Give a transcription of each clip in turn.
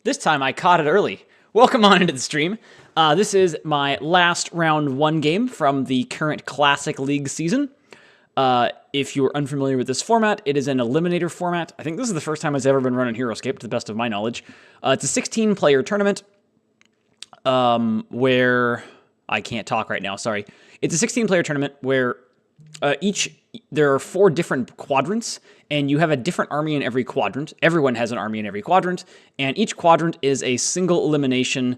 This time I caught it early. Welcome on into the stream. This is my last round 1 game from the current Classic League season. If you're unfamiliar with this format, it is an eliminator format. I think this is the first time it's ever been run in Heroscape, to the best of my knowledge. It's a 16-player tournament where... I can't talk right now, sorry. It's a 16-player tournament where there are 4 different quadrants, and you have a different army in every quadrant. Everyone has an army in every quadrant, and each quadrant is a single elimination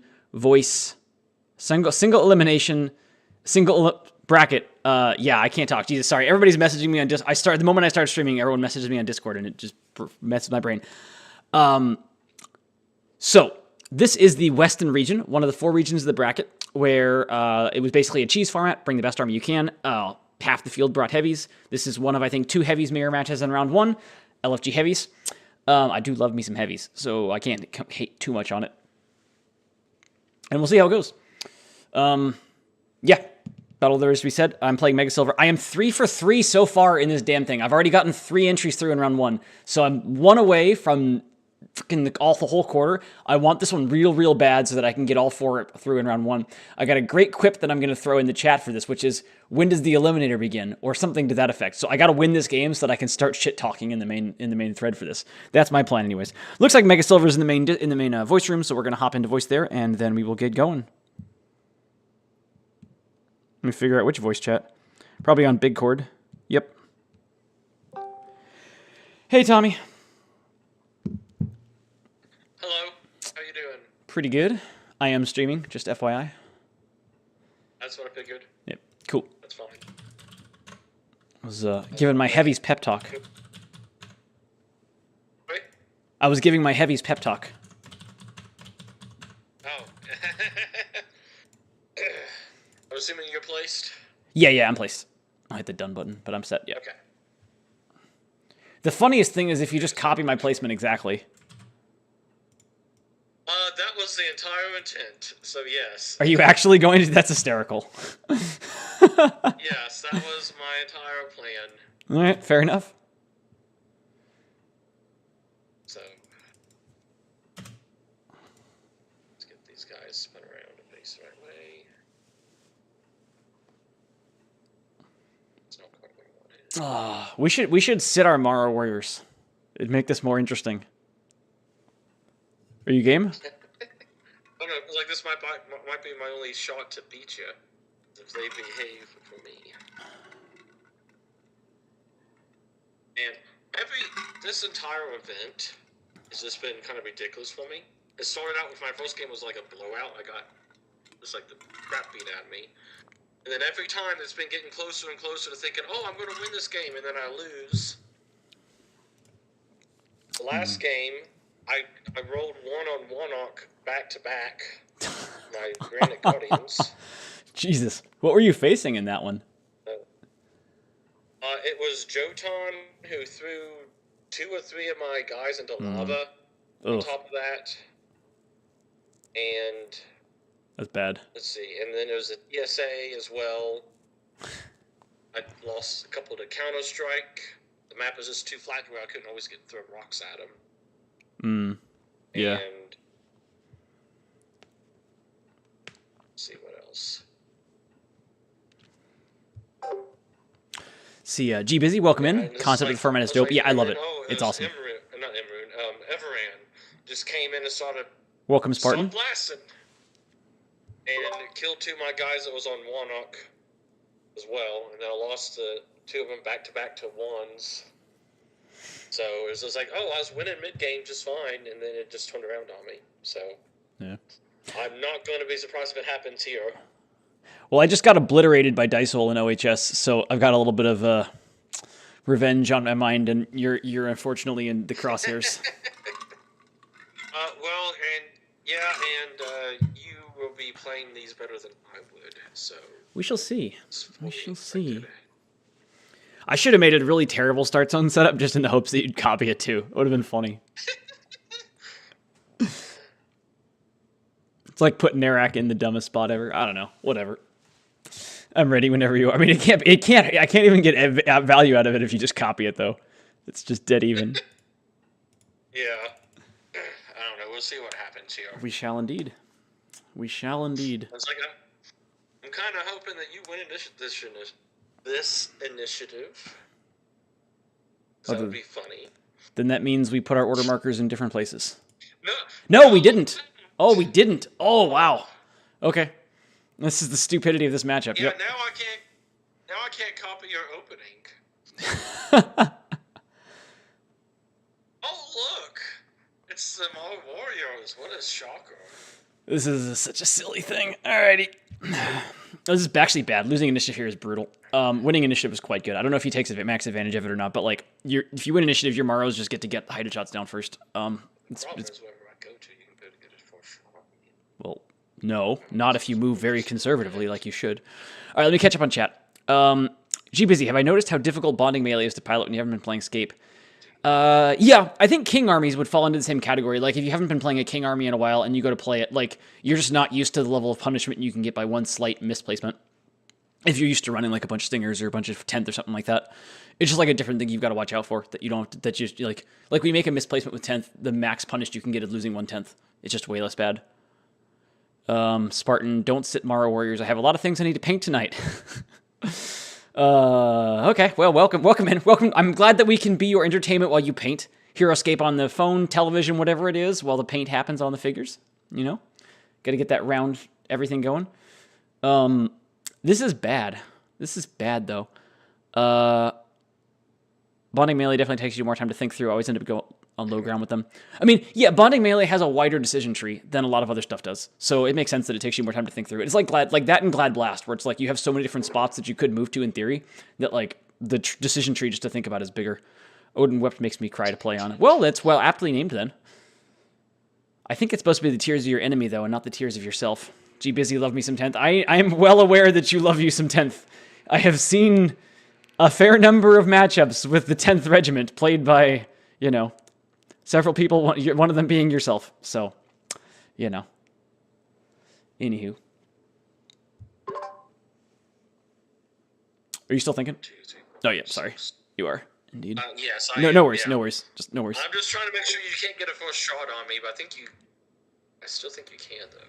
bracket. Yeah, I can't talk. Jesus, sorry. Everybody's messaging me on Discord. The moment I started streaming, everyone messages me on Discord, and it just messes with my brain. So this is the Weston region, one of the 4 regions of the bracket, where it was basically a cheese format. Bring the best army you can. Half the field brought heavies. This is one of, I think, 2 heavies mirror matches in round 1. LFG heavies. I do love me some heavies, so I can't hate too much on it. And we'll see how it goes. Yeah. Battle there is to be said. I'm playing MegaSilver. I am 3 for 3 so far in this damn thing. I've already gotten 3 entries through in round 1. So I'm 1 away from freaking the whole quarter. I want this one real bad so that I can get all 4 through in round 1. I got a great quip that I'm going to throw in the chat for this, which is, when does the eliminator begin? Or something to that effect. So I got to win this game so that I can start shit talking in the main thread for this. That's my plan anyways. Looks like MegaSilver's in the main voice room, so we're going to hop into voice there, and then we will get going. Let me figure out which voice chat. Probably on Bigcord. Yep. Hey, Tommy. Hello. How you doing? Pretty good. I am streaming, just FYI. That's what I figured. Yep. Cool. That's fine. I was giving my heavies pep talk. Wait? I was giving my heavies pep talk. Oh. I'm assuming you're placed? Yeah, I'm placed. I'll hit the done button, but I'm set, yeah. Okay. The funniest thing is if you just copy my placement exactly. That was the entire intent, so yes. Are you actually going to? That's hysterical. Yes, that was my entire plan. All right, fair enough. So, let's get these guys spun around and face the right way. It's not quite what I wanted. We should sit our Mara warriors. It'd make this more interesting. Are you game? Oh no, like this might be my only shot to beat you if they behave for me. And this entire event has just been kind of ridiculous for me. It started out with my first game was like a blowout. I got just like the crap beat out of me. And then every time it's been getting closer and closer to thinking, oh, I'm going to win this game, and then I lose. The last game, I rolled 1-on-1 back to back. My Granite Guardians. Jesus, what were you facing in that one? It was Jotan who threw 2 or 3 of my guys into lava. On top of that, and that's bad. Let's see, and then there was a ESA as well. I lost a couple to Counter Strike. The map was just too flat where I couldn't always throw rocks at them. Yeah. And let's see what else. See, G Busy, welcome in. Concept of the format is dope. Like, yeah, I love it. It's awesome. Everan just came in and started Welcome, Spartan. blasting. And it killed 2 of my guys that was on Warnock as well. And then I lost 2 of them back-to-back to 1s. So it was just like, oh, I was winning mid-game just fine, and then it just turned around on me. So Yeah. I'm not going to be surprised if it happens here. Well, I just got obliterated by Dicehole in OHS, so I've got a little bit of revenge on my mind, and you're unfortunately in the crosshairs. Well, and you will be playing these better than I would, so... We shall see. We shall see. I should have made a really terrible start zone setup just in the hopes that you'd copy it too. It would have been funny. It's like putting Narak in the dumbest spot ever. I don't know. Whatever. I'm ready whenever you are. I mean, I can't even get value out of it if you just copy it though. It's just dead even. Yeah. I don't know. we'll see what happens here. We shall indeed. We shall indeed. It's like I'm kind of hoping that you win this initiative. So that would be funny. Then that means we put our order markers in different places. No, we didn't. Oh, we didn't. Oh, wow. Okay. This is the stupidity of this matchup. Yeah, yep. Now I can't copy your opening. Oh, look. It's the All Warriors. What a shocker. This is such a silly thing. Alrighty. This is actually bad. Losing initiative here is brutal. Winning initiative is quite good. I don't know if he takes max advantage of it or not, but like, if you win initiative, your Maros just get to get heighted shots down first. The problem is wherever I go to, you can go to get it for sure. Well, no, not if you move very conservatively like you should. All right, let me catch up on chat. G-Busy, have I noticed how difficult bonding melee is to pilot when you haven't been playing Scape? Yeah, I think King armies would fall into the same category. Like, if you haven't been playing a King army in a while and you go to play it, like, you're just not used to the level of punishment you can get by one slight misplacement. If you're used to running, like, a bunch of Stingers or a bunch of 10th or something like that, it's just, like, a different thing you've got to watch out for, that you don't, that you, like we make a misplacement with 10th, the max punished you can get is losing 1/10. It's just way less bad. Spartan, don't sit Mara Warriors. I have a lot of things I need to paint tonight. Okay, well, welcome in. Welcome. I'm glad that we can be your entertainment while you paint. Heroscape on the phone, television, whatever it is, while the paint happens on the figures. You know? Got to get that round everything going. This is bad. This is bad, though. Bonding melee definitely takes you more time to think through. I always end up going on low ground with them. I mean, yeah, bonding melee has a wider decision tree than a lot of other stuff does. So it makes sense that it takes you more time to think through it. It's like that and Glad Blast, where it's like you have so many different spots that you could move to in theory that like the decision tree just to think about is bigger. Odin Wept makes me cry to play on. Well, that's well aptly named then. I think it's supposed to be the tears of your enemy, though, and not the tears of yourself. G Busy, love me some 10th. I am well aware that you love you some 10th. I have seen a fair number of matchups with the 10th Regiment played by, you know, several people, one of them being yourself. So, you know. Anywho. Are you still thinking? Oh, yeah, sorry. You are, indeed. Yes, no worries, yeah. no worries. Just no worries. I'm just trying to make sure you can't get a first shot on me, but I still think you can, though.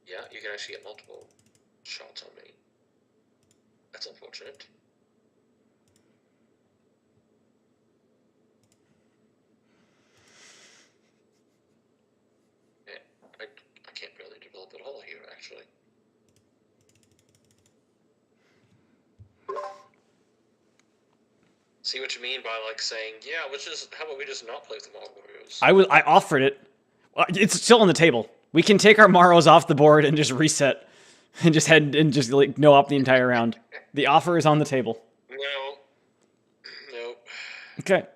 Yeah, you can actually get multiple shots on me. That's unfortunate. Yeah, I can't really develop at all here, actually. See what you mean by like saying, yeah, how about we just not play with the Mall Warriors? I offered it. It's still on the table. We can take our Maros off the board and just reset and just head and just like no up the entire round. The offer is on the table. No. Okay.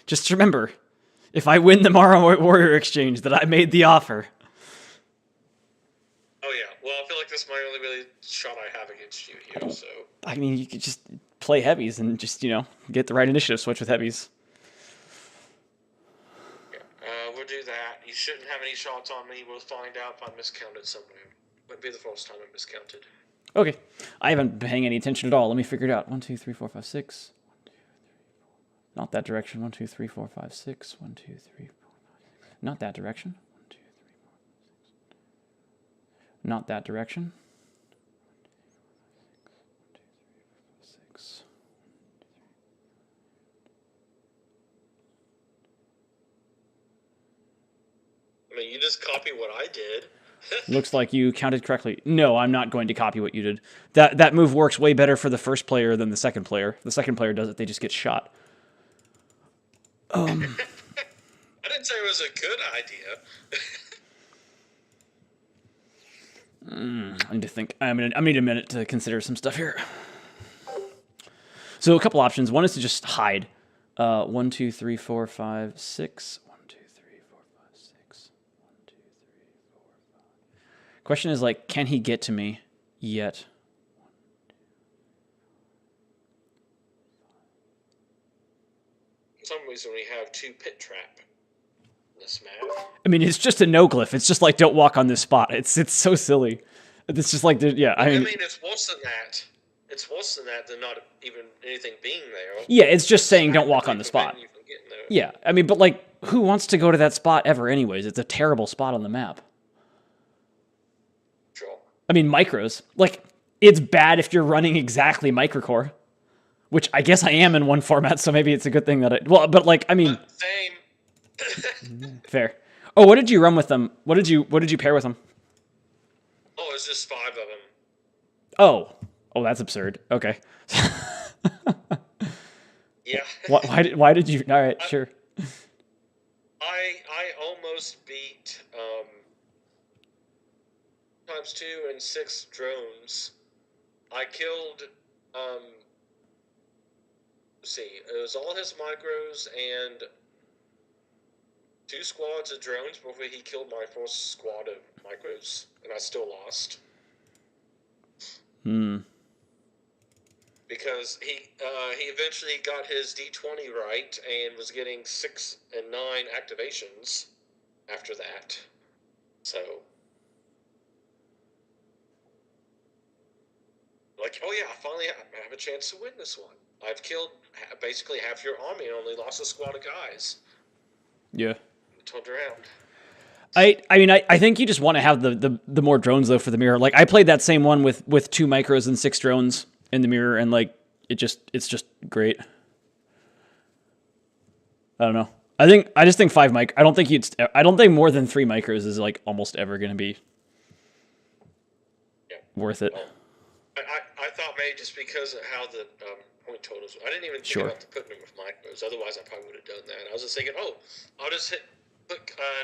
Just remember, if I win the Mara Warrior exchange, that I made the offer. Oh yeah. Well, I feel like this is my only really shot I have against you here. So. I mean, you could just play Heavies and just get the right initiative switch with Heavies. We'll do that. You shouldn't have any shots on me. We'll find out if I miscounted somewhere. Might be the first time I miscounted. Okay. I haven't been paying any attention at all. Let me figure it out. 1, 2, 3, 4, 5, 6. 1, 2, 3, 4. Not that direction. 1, 2, 3, 4, 5, 6. 1, 2, 3, 4, 5, 6. Not that direction. 1, 2, 3, 4, 5, 6. Not that direction. 6. I mean, you just copy what I did. Looks like you counted correctly. No, I'm not going to copy what you did. That move works way better for the first player than the second player. The second player does it, they just get shot. I didn't say it was a good idea. I need to think. I need a minute to consider some stuff here. So a couple options. One is to just hide. 1, 2, 3, 4, 5, 6. 1, 2, 3, 4, 5, 6. 1, 2, 3, 4, 5. Question is like, can he get to me yet? For some reason, we have 2 pit trap in this map. I mean, it's just a no glyph. It's just like, don't walk on this spot. It's so silly. It's just like, yeah. I mean, it's worse than that. it's worse than that than not even anything being there. Yeah, it's just saying don't walk on the spot. Preventing you from getting there. Yeah, I mean, but like, who wants to go to that spot ever anyways? It's a terrible spot on the map. Sure. I mean, micros. Like, it's bad if you're running exactly microcore, which I guess I am in one format, so maybe it's a good thing that I... Well, but like, I mean... Same. Fair. Oh, what did you run with them? What did you pair with them? Oh, it's just 5 of them. Oh, that's absurd. Okay. Yeah. Why did you... All right, sure. I almost beat ×2 and 6 drones. I killed let's see, it was all his micros and 2 squads of drones before he killed my first squad of micros, and I still lost. Because he eventually got his D20 right and was getting 6 and 9 activations after that. So, like, oh yeah, I finally have a chance to win this one. I've killed basically half your army and only lost a squad of guys. Yeah. Turned around. I mean, I think you just want to have the more drones, though, for the mirror. Like, I played that same one with 2 micros and 6 drones in the mirror, and, like, it's just great. I don't know. I just think 5 mic. I don't think more than 3 micros is, like, almost ever going to be worth it. Well, I thought maybe just because of how the point totals... I didn't even think about putting them with micros. Otherwise, I probably would have done that. I was just thinking, I'll just put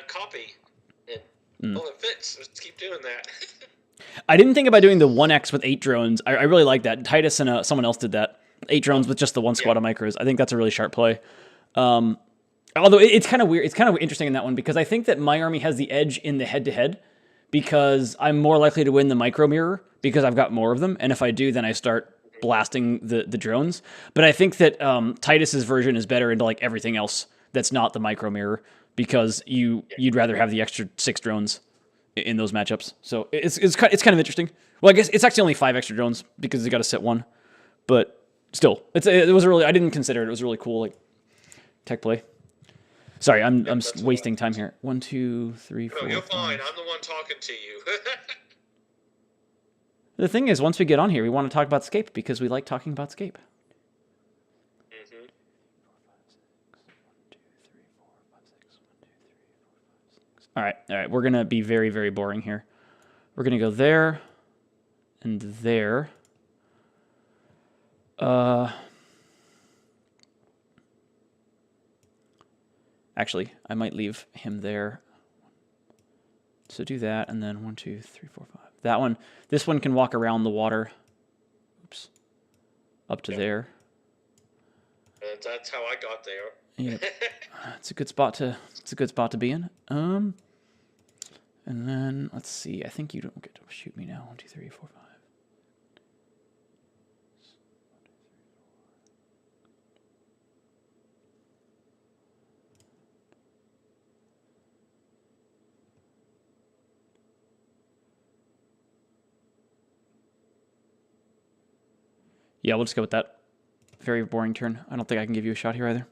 copy, and it fits. Let's keep doing that. I didn't think about doing the 1x with 8 drones. I really like that. Titus and someone else did that. 8 drones with just the 1 squad of micros. I think that's a really sharp play. Although it's kind of weird. It's kind of interesting in that one because I think that my army has the edge in the head-to-head because I'm more likely to win the micro mirror because I've got more of them. And if I do, then I start blasting the drones. But I think that Titus's version is better into like everything else that's not the micro mirror because you'd rather have the extra 6 drones in those matchups. So it's kind of interesting. Well, I guess it's actually only 5 extra drones because they got to set 1. But still, it was a really... I didn't consider it. It was a really cool like tech play. Sorry, I'm wasting time here. 1, 2, 3, 4. No, you're fine. I'm the one talking to you. The thing is, once we get on here, we want to talk about Scape because we like talking about Scape. Mm-hmm. All right. We're going to be very, very boring here. We're going to go there and there. Actually, I might leave him there. So do that, and then 1, 2, 3, 4, 5. That one. This one can walk around the water. Oops. Up to there. And that's how I got there. Yep. It's a good spot to be in. And then let's see. I think you don't get to shoot me now. 1, 2, 3, 4, 5. Yeah, we'll just go with that. Very boring turn. I don't think I can give you a shot here either.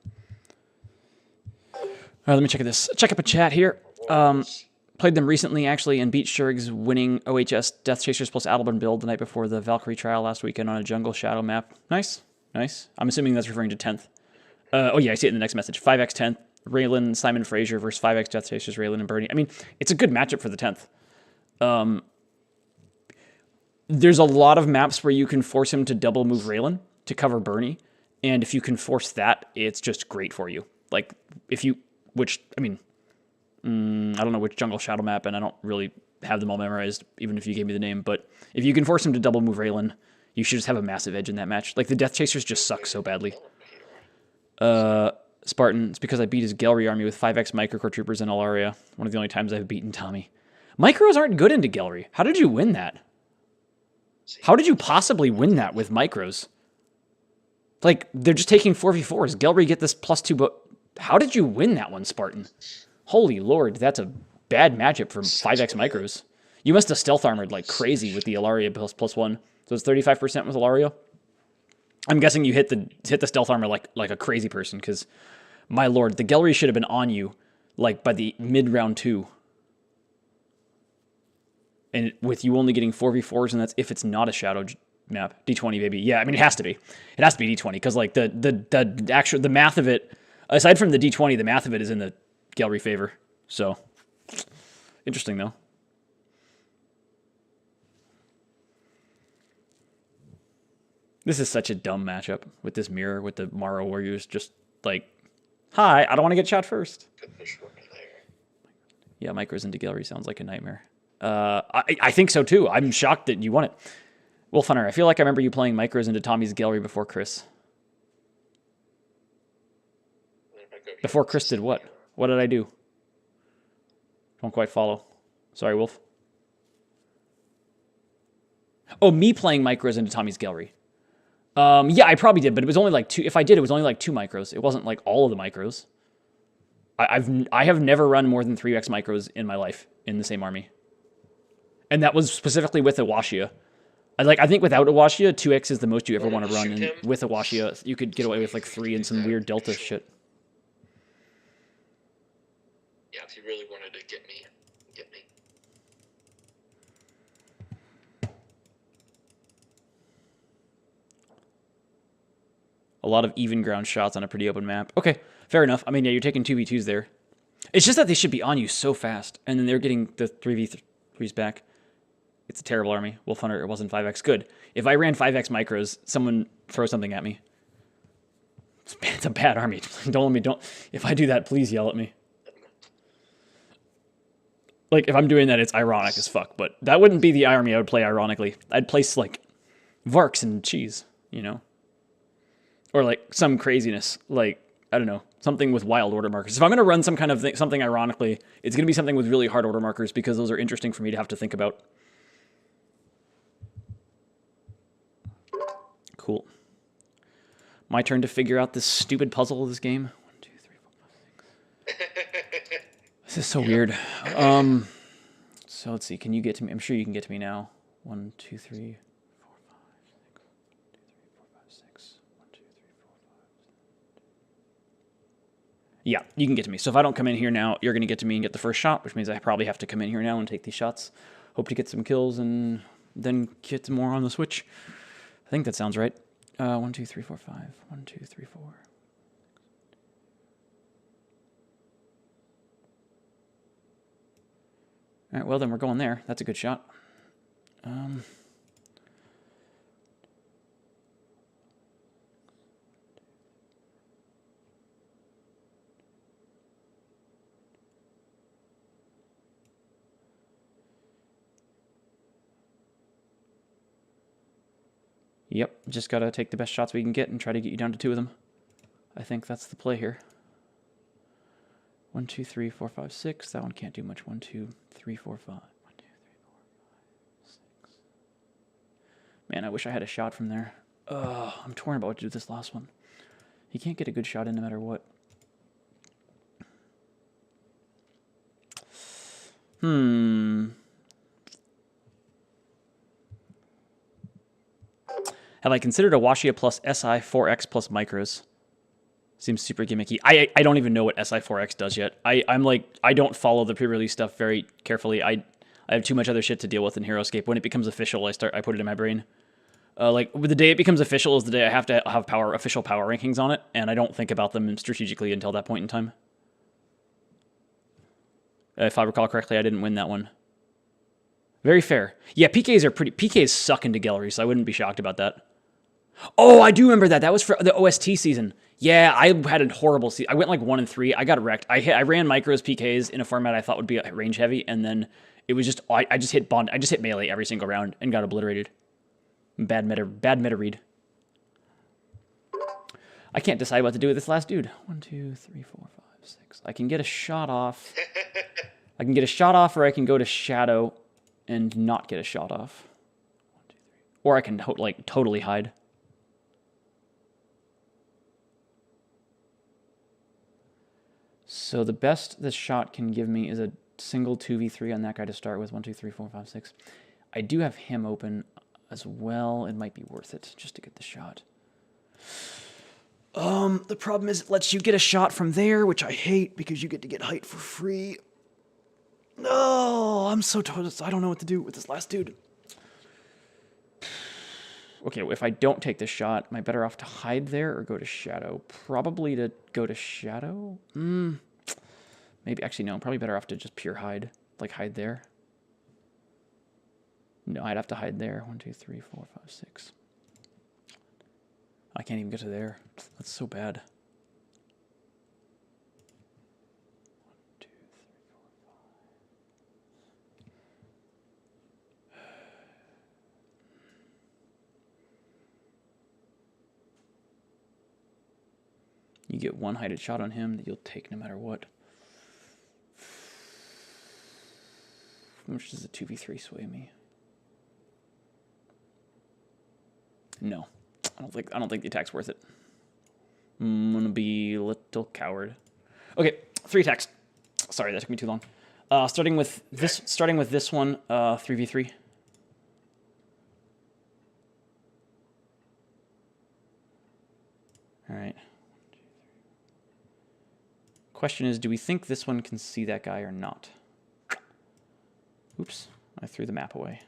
All right, let me check this. Check up a chat here. Played them recently, actually, and beat Shurg's winning OHS Death Chasers plus Adelburn build the night before the Valkyrie trial last weekend on a jungle shadow map. Nice. I'm assuming that's referring to 10th. Oh, yeah, I see it in the next message. 5x 10th. Raylan, Simon Fraser versus 5x Death Chasers, Raylan and Bernie. I mean, it's a good matchup for the 10th. There's a lot of maps where you can force him to double move Raylan to cover Bernie, and if you can force that, it's just great for you. Like, I don't know which jungle shadow map, and I don't really have them all memorized, even if you gave me the name, but if you can force him to double move Raylan, you should just have a massive edge in that match. Like, the Death Chasers just suck so badly. Spartan, it's because I beat his Gallery army with 5x Microcore Troopers and Alaria. One of the only times I've beaten Tommy. Micros aren't good into Gallery. How did you win that? How did you possibly win that with micros? Like, they're just taking 4v4s. Gelry get this +2, but how did you win that one, Spartan? Holy lord, that's a bad matchup for 5x micros. You must have stealth armored like crazy with the Alaria +1. So it's 35% with Ilario. I'm guessing you hit the stealth armor like a crazy person, because my lord, the Gelry should have been on you like by the mid round 2. And with you only getting 4v4s, and that's if it's not a shadow map. D20, baby. Yeah, I mean, it has to be. It has to be D20, because like the math of it, aside from the D20, the math of it is in the Gelry favor. So, interesting though. This is such a dumb matchup with this mirror, with the Maro Warriors just like, hi, I don't want to get shot first. Yeah, micros into Gelry sounds like a nightmare. I think so too. I'm shocked that you won it. Wolf Hunter, I feel like I remember you playing micros into Tommy's Gelry before Chris. Before Chris did what? What did I do? Don't quite follow. Sorry, Wolf. Oh, me playing micros into Tommy's Gelry. Yeah, I probably did, but it was only like 2. If I did, it was only like 2 micros. It wasn't like all of the micros. I have never run more than 3x micros in my life in the same army. And that was specifically with Awashia. I think without Awashia, 2x is the most you ever want to run. And with Awashia, you could get away with like 3 and some weird Delta shit. Yeah, if you really wanted to get me. A lot of even ground shots on a pretty open map. Okay, fair enough. I mean, yeah, you're taking 2v2s there. It's just that they should be on you so fast, and then they're getting the 3v3s back. It's a terrible army. Wolf Hunter, it wasn't 5x. Good. If I ran 5x micros, someone throw something at me. It's a bad army. Don't. If I do that, please yell at me. Like, if I'm doing that, it's ironic as fuck, but that wouldn't be the army I would play ironically. I'd place, like, Varks and cheese, you know? Or, like, some craziness, like, I don't know, something with wild order markers. If I'm going to run some kind of something ironically, it's going to be something with really hard order markers, because those are interesting for me to have to think about. Cool. My turn to figure out this stupid puzzle of this game. 1, 2, 3, 4, 5, 6. This is so weird. So let's see. Can you get to me? I'm sure you can get to me now. 1, 2, 3, 4, 5, 6. 1, 2, 3, 4, 5, 6. 1, 2, 3, 4, 5. Yeah, you can get to me. So if I don't come in here now, you're going to get to me and get the first shot, which means I probably have to come in here now and take these shots. Hope to get some kills and then get some more on the switch. I think that sounds right. 1, 2, 3, 4, 5. 1, 2, 3, 4. All right, well, then we're going there. That's a good shot. Yep, just got to take the best shots we can get and try to get you down to 2 of them. I think that's the play here. 1, 2, 3, 4, 5, 6. That one can't do much. 1, 2, 3, 4, 5. 1, 2, 3, 4, 5, 6. Man, I wish I had a shot from there. I'm torn about what to do with this last one. He can't get a good shot in no matter what. Have I considered Awashia plus SI 4X plus micros? Seems super gimmicky. I don't even know what SI4X does yet. I'm like, I don't follow the pre-release stuff very carefully. I have too much other shit to deal with in Heroscape. When it becomes official, I put it in my brain. Like, the day it becomes official is the day I have to have official power rankings on it, and I don't think about them strategically until that point in time. If I recall correctly, I didn't win that one. Very fair. Yeah, PKs suck into Gelry, so I wouldn't be shocked about that. Oh, I do remember that. That was for the OST season. Yeah, I had a horrible season. I went like 1 and 3. I got wrecked. I ran micros PKs in a format I thought would be range heavy, and then it was just I just hit bond. I just hit melee every single round and got obliterated. Bad meta read. I can't decide what to do with this last dude. 1, 2, 3, 4, 5, 6. I can get a shot off. I can get a shot off, or I can go to shadow and not get a shot off. 1, 2, 3. Or I can like totally hide. So the best this shot can give me is a single 2v3 on that guy to start with. 1, 2, 3, 4, 5, 6. I do have him open. as well. It might be worth it just to get the shot. The problem is it lets you get a shot from there, which I hate because you get to get height for free. No, I'm so toast. I don't know what to do with this last dude. Okay, if I don't take this shot, am I better off to hide there or go to shadow? Probably to go to shadow? Maybe, actually, no. Probably better off to just pure hide. Like, hide there. No, I'd have to hide there. 1, 2, 3, 4, 5, 6. I can't even get to there. That's so bad. 1, 2, 3, 4, 5. You get one heighted shot on him that you'll take no matter what. How much does a 2v3 sway me? No. I don't think the attack's worth it. I'm gonna be a little coward. Okay, 3 attacks. Sorry, that took me too long. Starting with this one, 3v3. All right. Question is, do we think this one can see that guy or not? Oops, I threw the map away.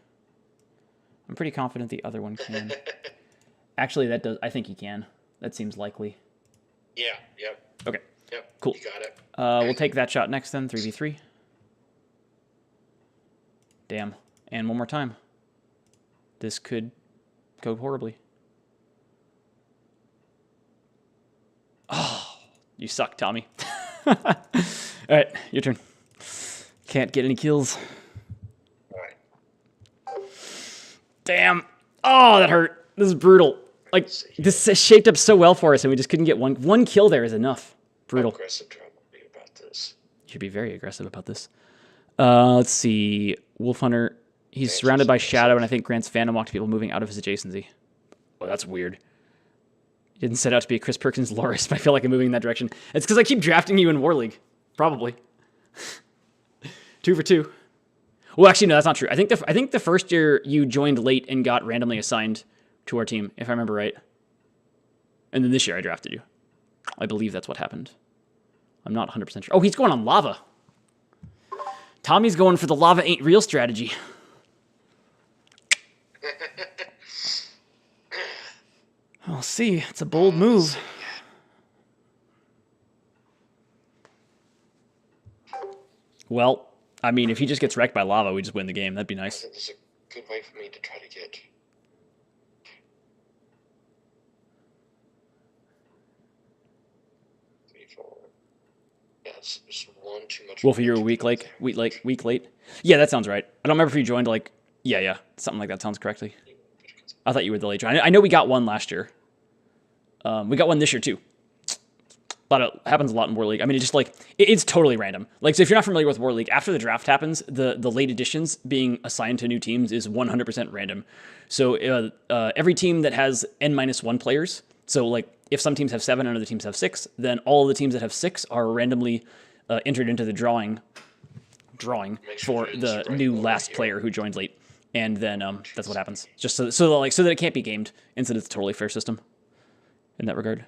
I'm pretty confident the other one can. Actually, that does. I think he can. That seems likely. Yeah. Yep. Okay. Yep. Cool. You got it. We'll take that shot next then. 3v3. Damn. And one more time. This could go horribly. Oh, you suck, Tommy. All right, your turn. Can't get any kills. All right. Damn. Oh, that hurt. This is brutal. Like, this shaped up so well for us, and we just couldn't get one. One kill there is enough. Brutal. How aggressive do I want to be about this? You should be very aggressive about this. Let's see. Wolf Hunter. He's surrounded by shadow, and I think grants Phantom Walk to people moving out of his adjacency. Oh, that's weird. He didn't set out to be a Chris Perkins Loris, but I feel like I'm moving in that direction. It's because I keep drafting you in War League. Probably. 2 for 2. Well, actually, no, that's not true. I think the first year you joined late and got randomly assigned to our team, if I remember right. And then this year I drafted you. I believe that's what happened. I'm not 100% sure. Oh, he's going on lava. Tommy's going for the lava ain't real strategy. I'll see. It's a bold move. Well, I mean, if he just gets wrecked by lava, we just win the game. That'd be nice. I think this is a good way for me to try to get. Yeah, it's one too much. Wolfie, you're a week late. Yeah, that sounds right. I don't remember if you joined like. Yeah, something like that sounds correctly. I thought you were the late join. I know we got one last year. We got one this year too. But it happens a lot in War League. I mean, it's just like, it's totally random. Like, so if you're not familiar with War League, after the draft happens, the late additions being assigned to new teams is 100% random. So every team that has N-1 players, so like if some teams have 7 and other teams have 6, then all of the teams that have 6 are randomly entered into the drawing for the new last player who joined late. And then that's what happens. Just so that it can't be gamed, and so it's a totally fair system in that regard.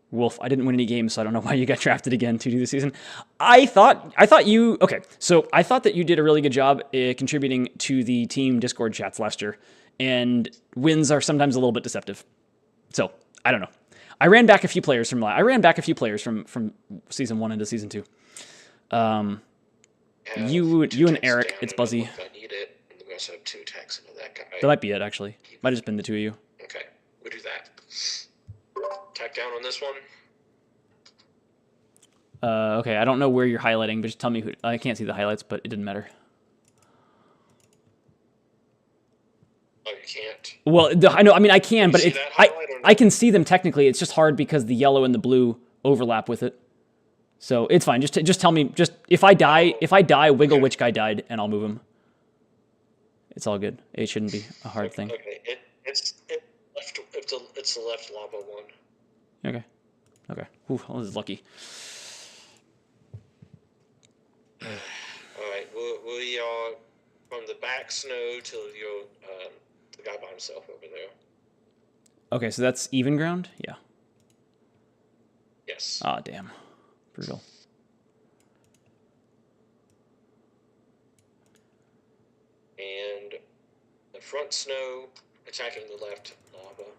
Wolf, I didn't win any games, so I don't know why you got drafted again to do the season. I thought that you did a really good job contributing to the team Discord chats last year, and wins are sometimes a little bit deceptive. So I don't know. I ran back a few players from season 1 into season 2. You and Eric, it's Buzzy. If I need it, and we also have 2 attacks into that guy. That might be it, actually. Might have just been the 2 of you. Okay, we'll do that. Attack down on this one. Okay, I don't know where you're highlighting, but just tell me who. I can't see the highlights, but it didn't matter. Oh, you can't? Well, I know. I mean, I can, but I can see them technically. It's just hard because the yellow and the blue overlap with it. So it's fine. Just tell me. Just if I die, wiggle which guy died, and I'll move him. It's all good. It shouldn't be a hard thing. Okay, it's the left lava one. Okay. Ooh, well, this is lucky. All right, we from the back snow till your myself over there. Okay, so that's even ground? Yeah. Yes. Ah, damn. Brutal. And the front snow attacking the left lava.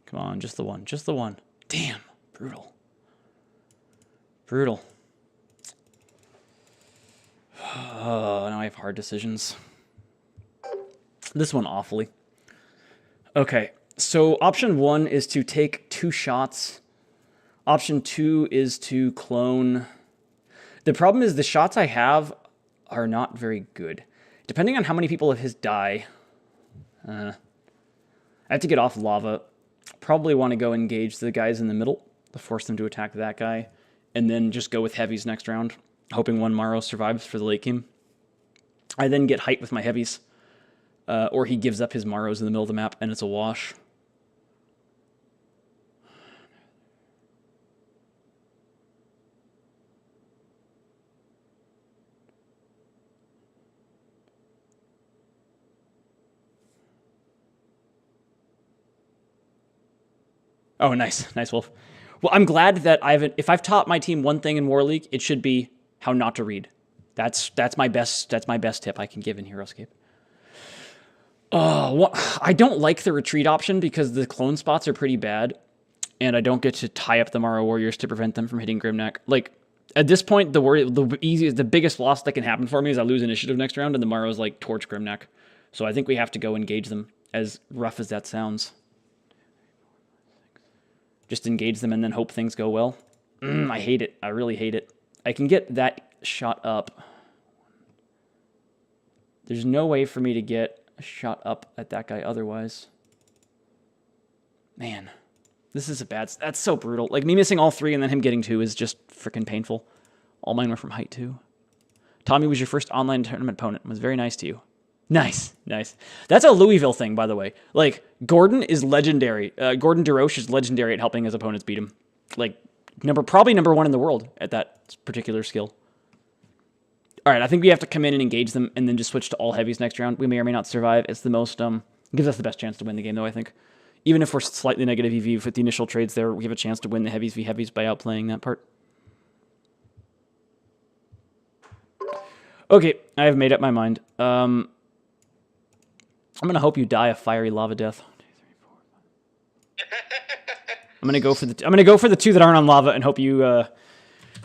Come on, just the one. Just the one. Damn. Brutal. Brutal. Oh, now I have hard decisions. This one awfully. Okay, so option 1 is to take 2 shots. Option 2 is to clone. The problem is the shots I have are not very good. Depending on how many people of his die, I have to get off lava. Probably want to go engage the guys in the middle to force them to attack that guy, and then just go with heavies next round, hoping one Maro survives for the late game. I then get height with my heavies, or he gives up his Maros in the middle of the map, and it's a wash. Oh, nice. Nice, Wolf. Well, I'm glad that if I've taught my team one thing in War League, it should be how not to read. That's my best tip I can give in Heroscape. I don't like the retreat option because the clone spots are pretty bad, and I don't get to tie up the Maro Warriors to prevent them from hitting Grimneck. Like, at this point, the biggest loss that can happen for me is I lose initiative next round, and the Maros like torch Grimneck. So I think we have to go engage them, as rough as that sounds. Just engage them and then hope things go well. I hate it. I really hate it. I can get that shot up. There's no way for me to get a shot up at that guy otherwise. Man, this is that's so brutal. Like, me missing all 3 and then him getting 2 is just freaking painful. All mine were from height too. Tommy was your first online tournament opponent. Was very nice to you. Nice, nice. That's a Louisville thing, by the way. Like, Gordon is legendary. Gordon DeRoche is legendary at helping his opponents beat him. Like, probably number 1 in the world at that particular skill. All right, I think we have to come in and engage them and then just switch to all heavies next round. We may or may not survive. It's the most, gives us the best chance to win the game, though, I think. Even if we're slightly negative EV with the initial trades there, we have a chance to win the heavies v heavies by outplaying that part. Okay, I have made up my mind. I'm gonna hope you die a fiery lava death. 1, 2, 3, 4, 5. I'm gonna go for the 2 that aren't on lava and hope you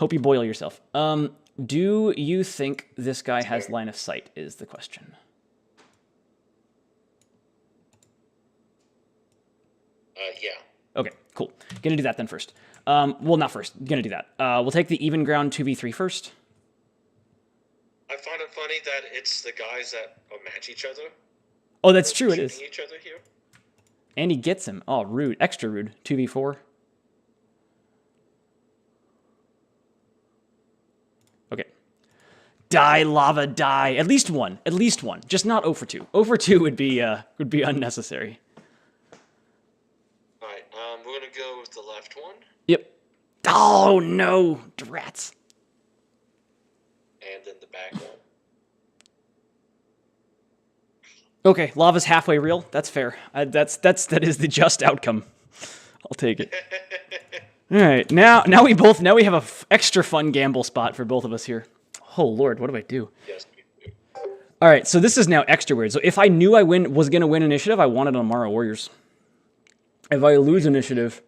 boil yourself. Do you think this guy has line of sight? Is the question. Yeah. Okay, cool. Gonna do that then first. Well, not first. Gonna do that. We'll take the even ground 2v3 first. I find it funny that it's the guys that match each other. Oh, that's true. It is. Each other here. And he gets him. Oh, rude. Extra rude. 2v4. Okay. Die, lava, die. At least one. At least one. Just not 0 for 2. 0 for 2 would be unnecessary. All right. We're gonna go with the left one. Yep. Oh no, rats. And then the back one. Okay, lava's halfway real. That's fair. That is the just outcome. I'll take it. All right, now we have a extra fun gamble spot for both of us here. Oh Lord, what do I do? Yes. All right, so this is now extra weird. So if I knew I was gonna win initiative, I want it on Mara Warriors. If I lose initiative,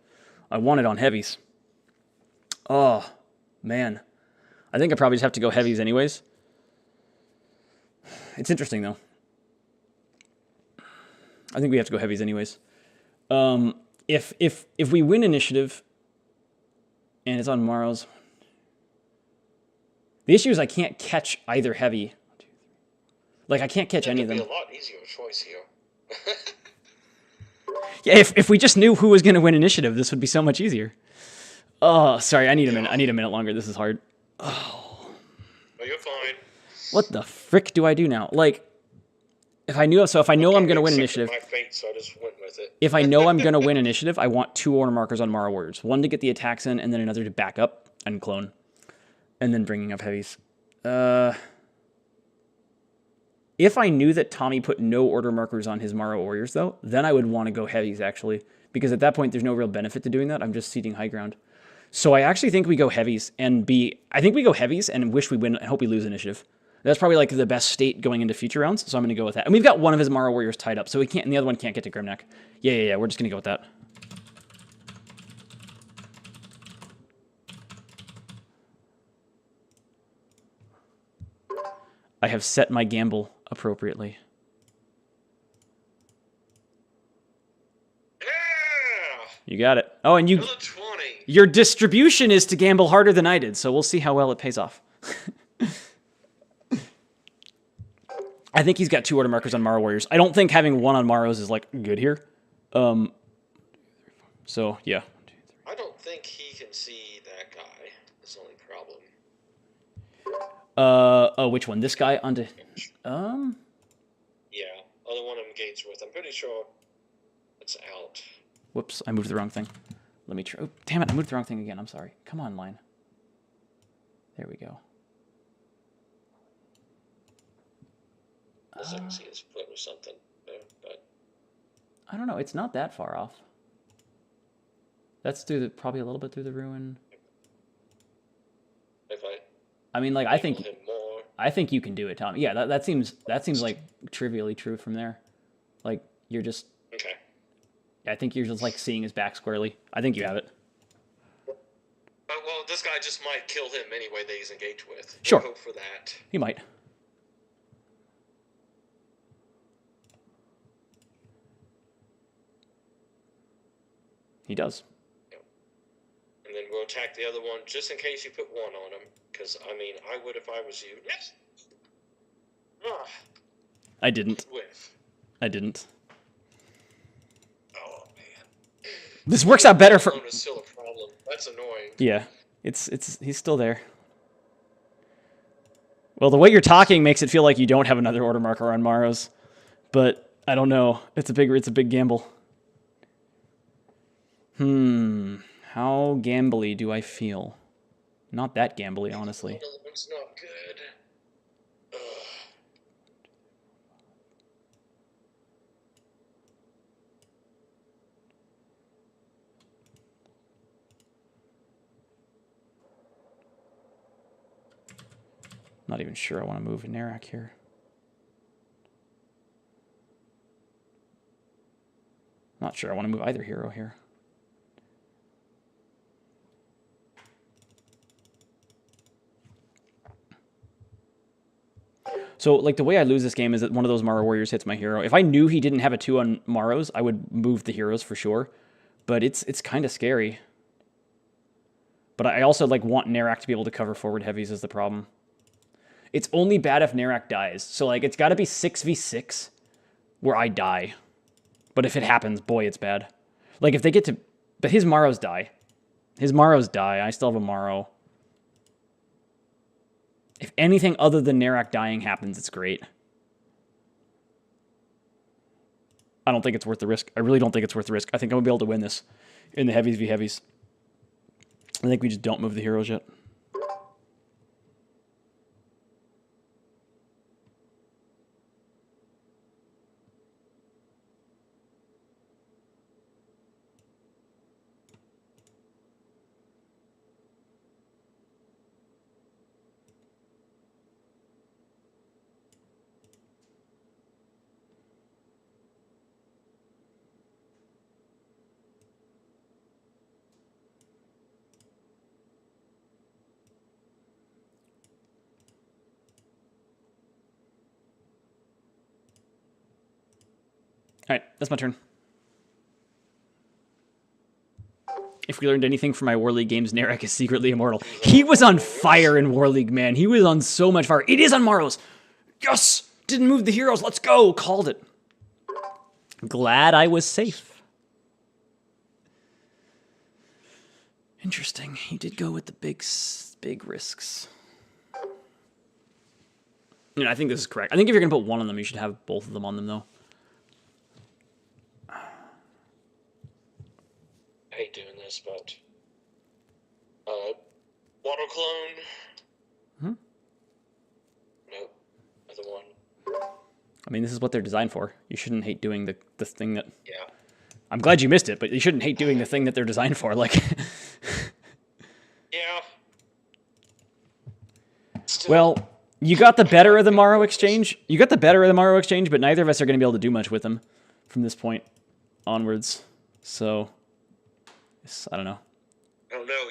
I want it on heavies. Oh man, I think I probably just have to go heavies anyways. It's interesting though. I think we have to go heavies anyways. If we win initiative and it's on Maros, the issue is I can't catch either heavy. Like, I can't catch any of them. It'd be a lot easier choice here. Yeah, if we just knew who was going to win initiative, this would be so much easier. Oh, sorry, I need a minute. I need a minute longer. This is hard. Oh, you're fine. What the frick do I do now? Like, if I know I'm going to win initiative. My fate, so I just went with it. If I know I'm going to win initiative, I want 2 order markers on Mara Warriors. One to get the attacks in, and then another to back up and clone. And then bringing up heavies. If I knew that Tommy put no order markers on his Morrow Warriors, though, then I would want to go Heavies, actually. Because at that point, there's no real benefit to doing that. I'm just ceding high ground. So I actually think we go Heavies and I think we go Heavies and wish we win and hope we lose initiative. That's probably like the best state going into future rounds, so I'm going to go with that. And we've got one of his Morrow Warriors tied up, so we can't, and the other one can't get to Grimneck. Yeah, we're just going to go with that. I have set my gamble appropriately. Yeah! You got it. Oh, and Another 20. your distribution is to gamble harder than I did, so we'll see how well it pays off. I think he's got 2 order markers on Morrow Warriors. I don't think having 1 on Morrows is, like, good here. So, yeah. I don't think he can see that guy. That's the only problem. Oh, which one? This guy onto... Yeah, other one I'm engaged with. I'm pretty sure it's out. Whoops, I moved the wrong thing. Let me try... Oh, damn it, I moved the wrong thing again. I'm sorry. Come on, line. There we go. Unless I can see his foot or something there, but... I don't know. It's not that far off. That's through the... Probably a little bit through the ruin. If I mean, like, I think you can do it, Tom. Yeah, that seems like trivially true from there. Like, you're just... Okay. I think you're just, like, seeing his back squarely. I think you have it. Well, this guy just might kill him anyway that he's engaged with. Sure. We'll hope for that. He might. He does. And then we'll attack the other one just in case you put 1 on him. Because, I mean, I would if I was you. Yes! Ah. I didn't. Whiff. I didn't. Oh, man. This works out better for... Is still a problem. That's annoying. Yeah. He's still there. Well, the way you're talking makes it feel like you don't have another order marker on Morrows. But, I don't know. It's a big gamble. How gambly do I feel? Not that gambly, honestly. It's not good. Ugh. Not even sure I want to move Narak here. Not sure I want to move either hero here. So, like, the way I lose this game is that one of those Morrow Warriors hits my hero. If I knew he didn't have a 2 on Morrows, I would move the heroes for sure. But it's kind of scary. But I also, like, want Narak to be able to cover forward Heavies is the problem. It's only bad if Narak dies. So, like, it's got to be 6v6 where I die. But if it happens, boy, it's bad. Like, if they get to... But his Morrows die. His Morrows die. I still have a Morrow. If anything other than Narak dying happens, it's great. I don't think it's worth the risk. I really don't think it's worth the risk. I think I'm going to be able to win this in the Heavies v Heavies. I think we just don't move the heroes yet. All right, that's my turn. If we learned anything from my War League games, Narak is secretly immortal. He was on fire in War League, man. He was on so much fire. It is on Morrows. Yes! Didn't move the heroes. Let's go. Called it. Glad I was safe. Interesting. He did go with the big risks. You know, I think this is correct. I think if you're going to put 1 on them, you should have both of them on them, though. I hate doing this, but water clone. Hmm? Nope, other one. I mean, this is what they're designed for. You shouldn't hate doing the thing that... Yeah. I'm glad you missed it, but you shouldn't hate doing the thing that they're designed for. Like, Yeah. Still, well, you got the better of the Morrow exchange. You got the better of the Morrow exchange, but neither of us are going to be able to do much with them from this point onwards. So, I don't know. I don't know.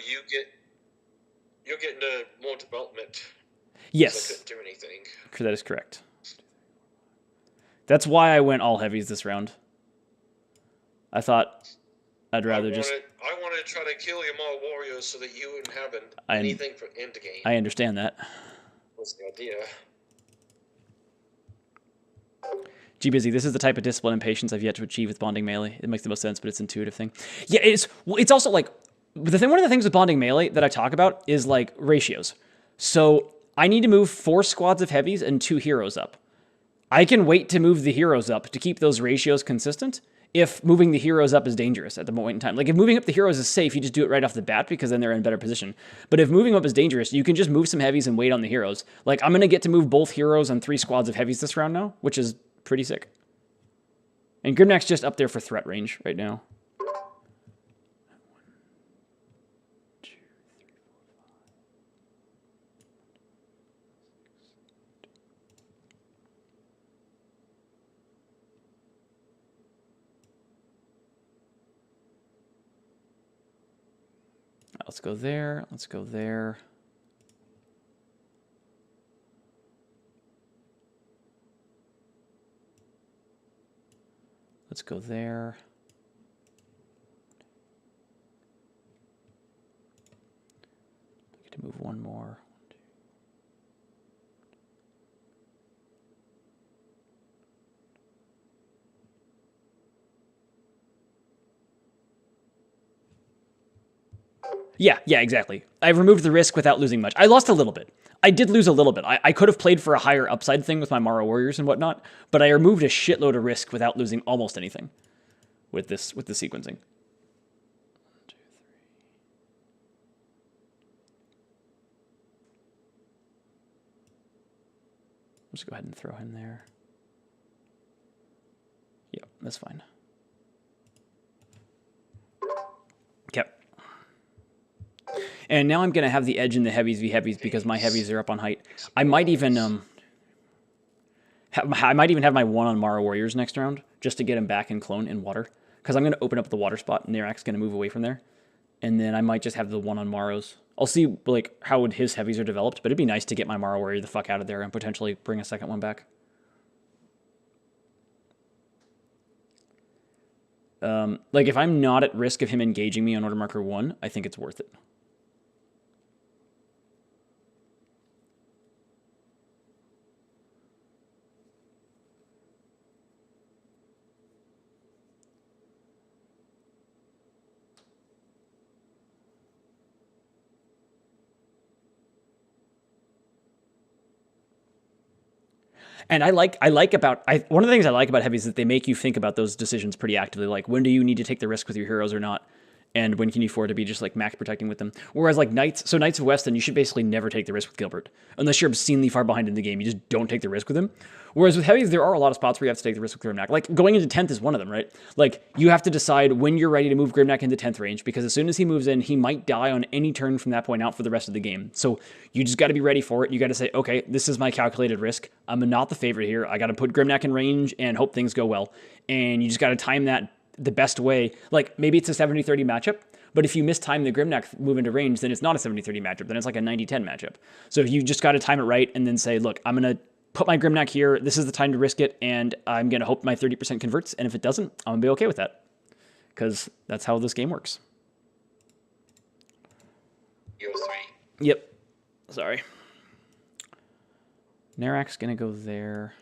You'll get into more development. Yes, I couldn't do anything. that is correct. That's why I went all heavies this round. I thought I'd rather I want to try to kill your all warriors so that you wouldn't have anything for end game. I understand that. What's the idea? G-Busy, this is the type of discipline and patience I've yet to achieve with bonding melee. It makes the most sense, but it's an intuitive thing. Yeah, it's also like one of the things with bonding melee that I talk about is like ratios. So I need to move 4 squads of heavies and 2 heroes up. I can wait to move the heroes up to keep those ratios consistent if moving the heroes up is dangerous at the point in time. Like, if moving up the heroes is safe, you just do it right off the bat because then they're in a better position. But if moving up is dangerous, you can just move some heavies and wait on the heroes. Like, I'm going to get to move both heroes and 3 squads of heavies this round now, which is pretty sick. And Grimnack's just up there for threat range right now. Let's go there. Let's go there. Let's go there. I get to move one more. Yeah, exactly. I've removed the risk without losing much. I lost a little bit. I did lose a little bit. I could have played for a higher upside thing with my Morrow Warriors and whatnot, but I removed a shitload of risk without losing almost anything with the sequencing. 1, 2, 3. Just go ahead and throw him there. Yep, that's fine. Yep. And now I'm going to have the edge in the heavies v heavies because my heavies are up on height. I might even have my 1 on Morrow Warriors next round just to get him back in clone in water because I'm going to open up the water spot and Narak's going to move away from there. And then I might just have the 1 on Morrows. I'll see like how his heavies are developed, but it'd be nice to get my Morrow Warrior the fuck out of there and potentially bring a second one back. Like if I'm not at risk of him engaging me on order marker 1, I think it's worth it. And one of the things I like about heavies is that they make you think about those decisions pretty actively. Like, when do you need to take the risk with your heroes or not? And when can you afford to be just like max protecting with them? Whereas like Knights of Weston, you should basically never take the risk with Gilbert. Unless you're obscenely far behind in the game, you just don't take the risk with him. Whereas with heavies, there are a lot of spots where you have to take the risk with Grimnack. Like going into 10th is one of them, right? Like you have to decide when you're ready to move Grimnack into 10th range because as soon as he moves in, he might die on any turn from that point out for the rest of the game. So you just got to be ready for it. You got to say, okay, this is my calculated risk. I'm not the favorite here. I got to put Grimnack in range and hope things go well. And you just got to time that the best way. Like maybe it's a 70-30 matchup. But if you mistime the Grimnack move into range, then it's not a 70-30 matchup. Then it's like a 90-10 matchup. So you just got to time it right and then say, look, I'm going to put my Grimnack here. This is the time to risk it. And I'm going to hope my 30% converts. And if it doesn't, I'm going to be okay with that. Because that's how this game works. You're 3. Yep. Sorry. Narak's going to go there.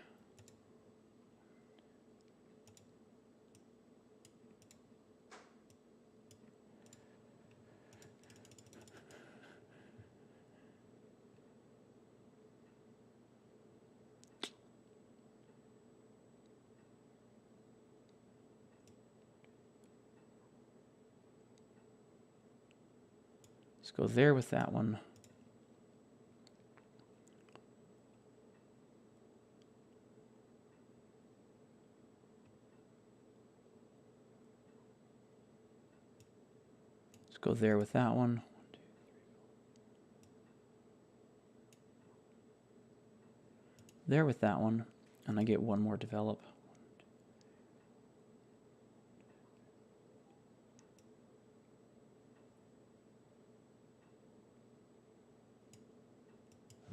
Let's go there with that one. go there with that one. There with that one, and I get one more develop.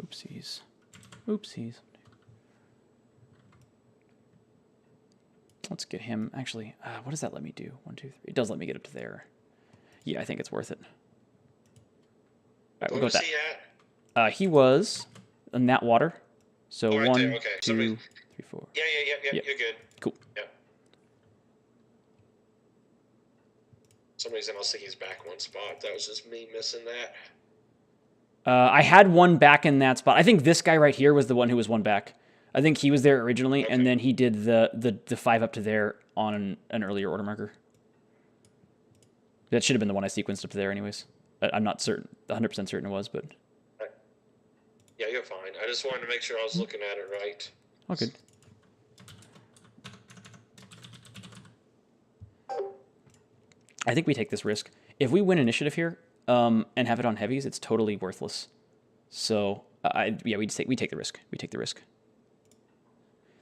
Oopsies. Oopsies. Let's get him. Actually, what does that let me do? 1, 2, 3. It does let me get up to there. Yeah, I think it's worth it. All right, we'll go with that. Where was he at? He was in that water. So Oh, right 1, there. Okay. 2, 3, 4. Yeah. Yep. You're good. Cool. Yeah. For some reason I was thinking he's back one spot. That was just me missing that. I had one back in that spot. I think this guy right here was the one who was one back. I think he was there originally, Okay. and then he did the 5 up to there on an earlier order marker. That should have been the one I sequenced up to there anyways. I'm not certain, 100% certain it was, but... Yeah, you're fine. I just wanted to make sure I was looking at it right. Oh, good. I think we take this risk. If we win initiative here and have it on heavies, it's totally worthless. So, yeah, we take the risk. We take the risk.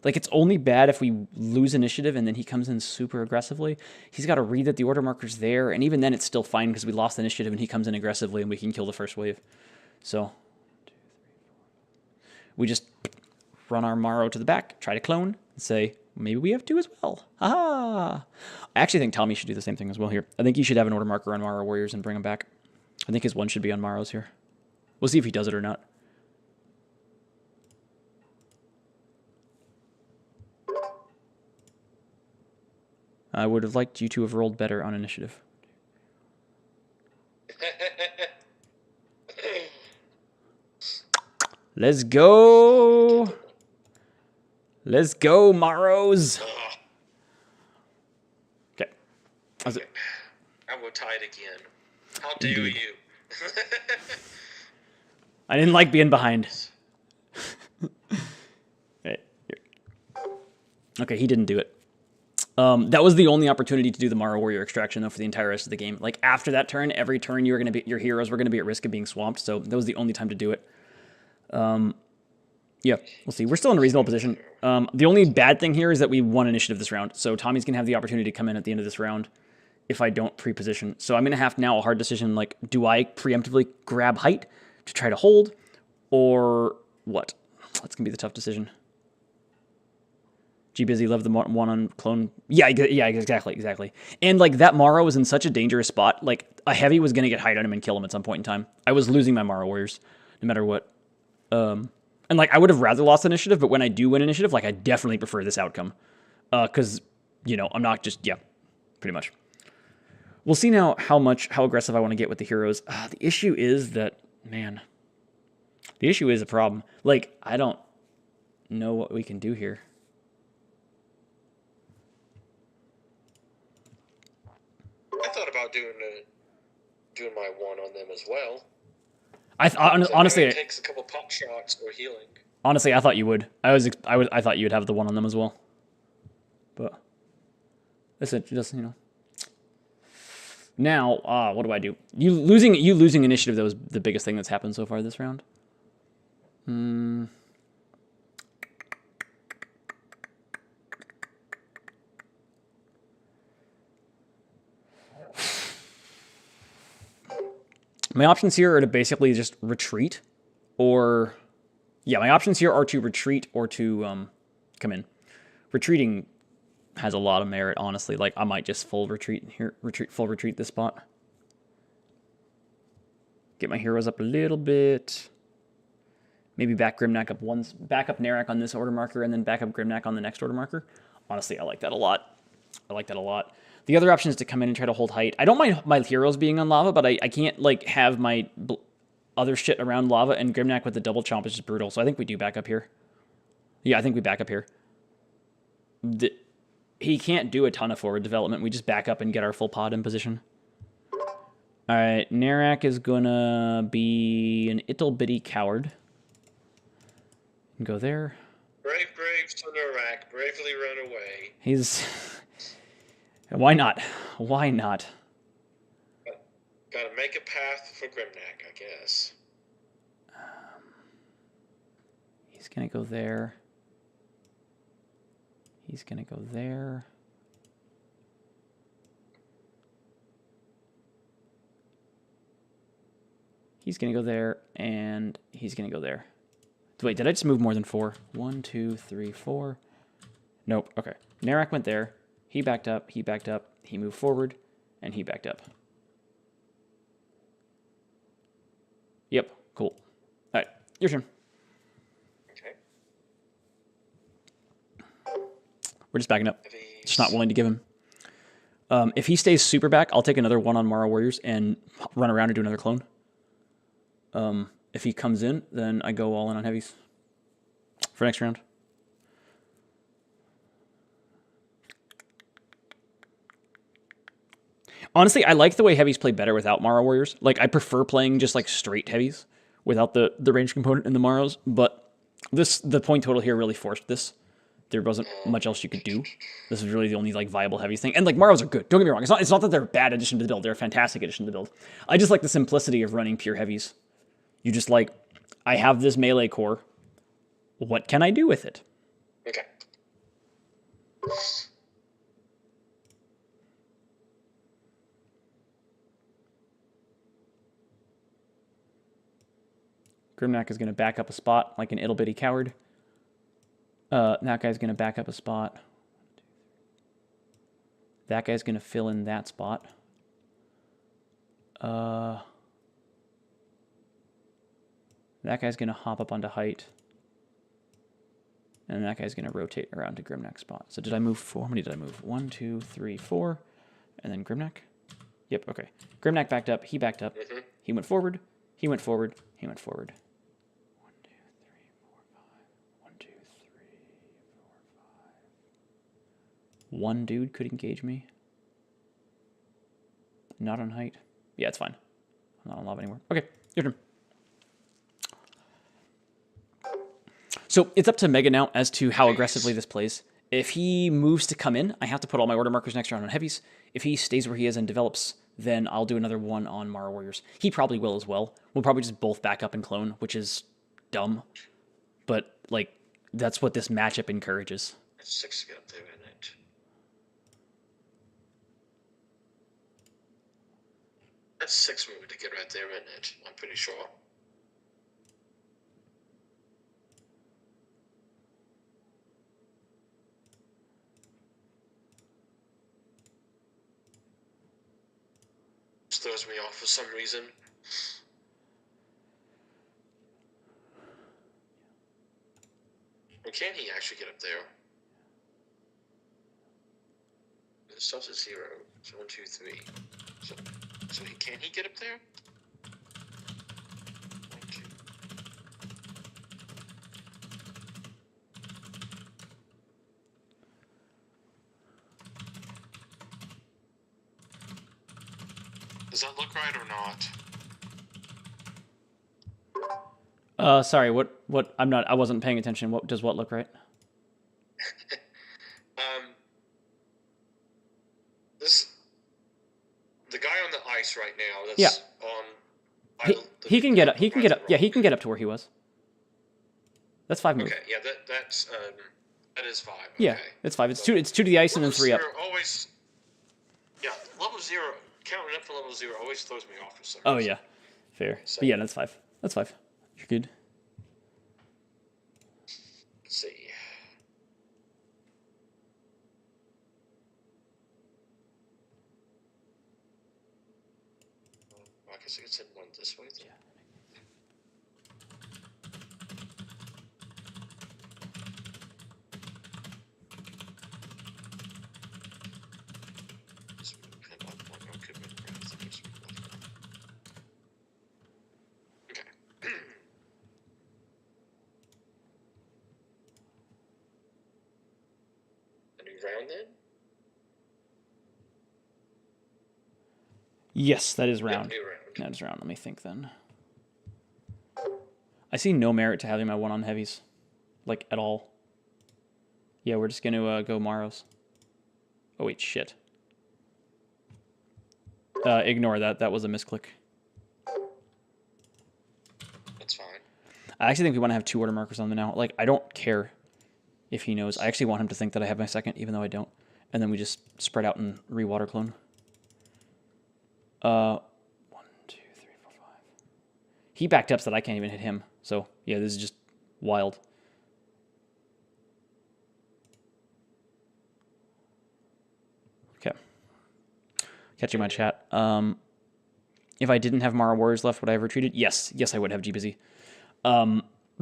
Like, it's only bad if we lose initiative and then he comes in super aggressively. He's got to read that the order marker's there, and even then it's still fine because we lost initiative and he comes in aggressively and we can kill the first wave. So, 2, 3, 4. We just run our Morrow to the back, try to clone, and say, maybe we have 2 as well. Haha! I actually think Tommy should do the same thing as well here. I think he should have an order marker on Morrow Warriors and bring them back. I think his 1 should be on Morrows here. We'll see if he does it or not. I would have liked you to have rolled better on initiative. Let's go! Let's go, Morrows! Okay. Okay. I will tie it again. How dare Indeed. you? I didn't like being behind. Right, here. Okay, he didn't do it. That was the only opportunity to do the Morrow Warrior extraction, though, for the entire rest of the game. Like, after that turn, every turn your heroes were going to be at risk of being swamped, so that was the only time to do it. Yeah, we'll see. We're still in a reasonable position. The only bad thing here is that we won initiative this round, so Tommy's going to have the opportunity to come in at the end of this round if I don't pre-position. So I'm going to have now a hard decision, like, do I preemptively grab height to try to hold, or what? That's going to be the tough decision. G-Busy, love the one on clone. Yeah, exactly. And, like, that Morrow was in such a dangerous spot. Like, a heavy was going to get height on him and kill him at some point in time. I was losing my Morrow Warriors, no matter what. And, like, I would have rather lost initiative, but when I do win initiative, like, I definitely prefer this outcome. Because, you know, I'm not just, yeah, pretty much. We'll see now how aggressive I want to get with the heroes. The issue is that, man, the issue is a problem. Like, I don't know what we can do here. I thought about doing my 1 on them as well. Honestly, it takes a couple pop shots or healing. Honestly, I thought you would. I thought you would have the 1 on them as well. But that's it. Just, you know. Now, what do I do? You losing initiative, that was the biggest thing that's happened so far this round. My options here are to basically just retreat, or... Yeah, my options here are to retreat or to come in. Retreating has a lot of merit, honestly. Like, I might just full retreat here, full retreat this spot. Get my heroes up a little bit. Maybe back Grimnack up once, back up Narak on this order marker, and then back up Grimnack on the next order marker. Honestly, I like that a lot. The other option is to come in and try to hold height. I don't mind my heroes being on lava, but I can't, like, have my other shit around lava, and Grimnack with the double chomp is just brutal. So I think we do back up here. Yeah, I think we back up here. He can't do a ton of forward development. We just back up and get our full pod in position. All right, Narak is gonna be an ittle bitty coward. Go there. Brave to Narak, bravely run away. He's... Why not? Why not? Gotta make a path for Grimnack, I guess. He's going to go there. He's going to go there. He's going to go there, and he's going to go there. Wait, did I just move more than 4? 1, 2, 3, 4. Nope. Okay. Narak went there. He backed up. He backed up. He moved forward, and he backed up. Yep. Cool. All right. Your turn. Okay. We're just backing up. Heavies. Just not willing to give him. If he stays super back, I'll take another one on Mara Warriors and run around and do another clone. If he comes in, then I go all in on heavies for next round. Honestly, I like the way heavies play better without Mara Warriors. Like, I prefer playing just like straight heavies without the range component in the Maros, but the point total here really forced this. There wasn't much else you could do. This is really the only like viable heavies thing. And like Maros are good. Don't get me wrong. It's not that they're a bad addition to the build. They're a fantastic addition to the build. I just like the simplicity of running pure heavies. You just like, I have this melee core. What can I do with it? Okay. Grimnack is going to back up a spot like an ittle bitty coward. That guy's going to back up a spot. That guy's going to fill in that spot. That guy's going to hop up onto height. And that guy's going to rotate around to Grimnack's spot. So did I move 4? How many did I move? 1, 2, 3, 4. And then Grimnack? Yep, okay. Grimnack backed up. He backed up. Mm-hmm. He went forward. He went forward. He went forward. 1, 2, 3, 4, 5. 1, 2, 3, 4, 5. One dude could engage me. Not on height. Yeah, it's fine. I'm not on lava anymore. Okay, your turn. So it's up to Mega now as to how aggressively this plays. If he moves to come in, I have to put all my order markers next round on heavies. If he stays where he is and develops, then I'll do another one on Mara Warriors. He probably will as well. We'll probably just both back up and clone, which is dumb. But, like, that's what this matchup encourages. That's 6 to get up there, isn't it? That's 6 move to get right there, isn't it? I'm pretty sure. Just throws me off for some reason. And can he actually get up there? It starts at 0. So 1, 2, 3. So can he get up there? 1, 2. Does that look right or not? Sorry, what, I wasn't paying attention. What does what look right? The guy on the ice right now that's on... He can get up, yeah, he can get up to where he was. That's 5 moves. Okay, yeah, that is 5. Yeah, okay. it's 5. It's 2 to the ice and then 3 up. Always, yeah, level 0, counting up for level 0 always throws me off for some Oh, reason. yeah. Fair. So, But yeah, that's 5. That's 5. You're good. let's see. I guess I could send one this way. Then. Okay. A new round then? Yes, that is round. Yeah, new round. That is round. Let me think then. I see no merit to having my one on heavies. Like, at all. Yeah, we're just going to go Maros. Oh, wait, shit. Ignore that. That was a misclick. That's fine. I actually think we want to have 2 order markers on them now. Like, I don't care if he knows. I actually want him to think that I have my second, even though I don't. And then we just spread out and re-water clone. 1, 2, 3, 4, 5. He backed up so that I can't even hit him. So, yeah, this is just wild. Okay. Catching my chat. If I didn't have Mara Warriors left, would I have retreated? Yes. Yes, I would have G-Busy.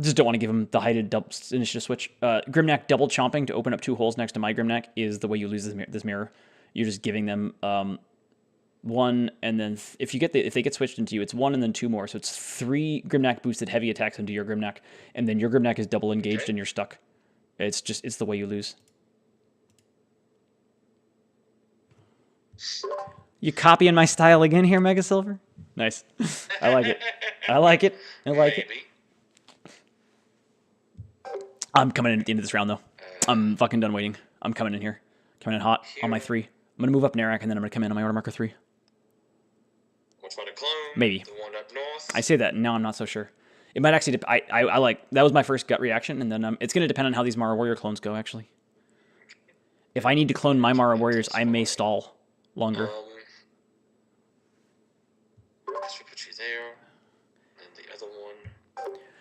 Just don't want to give him the heighted initiative switch. Grimnack double chomping to open up 2 holes next to my Grimnack is the way you lose this mirror. You're just giving them 1, and then if they get switched into you, it's 1 and then 2 more. So it's 3 Grimnack boosted heavy attacks into your Grimnack, and then your Grimnack is double engaged and you're stuck. It's the way you lose. You copying my style again here, MegaSilver? Nice. I like it. I like it. I like it. I'm coming in at the end of this round, though. I'm fucking done waiting. I'm coming in here. Coming in hot on my 3. I'm going to move up Narak, and then I'm going to come in on my order marker 3. Which one to clone? Maybe. The one up north? I say that, and now I'm not so sure. It might actually... I like... That was my first gut reaction, and then it's going to depend on how these Mara Warrior clones go, actually. If I need to clone my Mara Warriors, I may stall longer. Let's put you there. And the other one...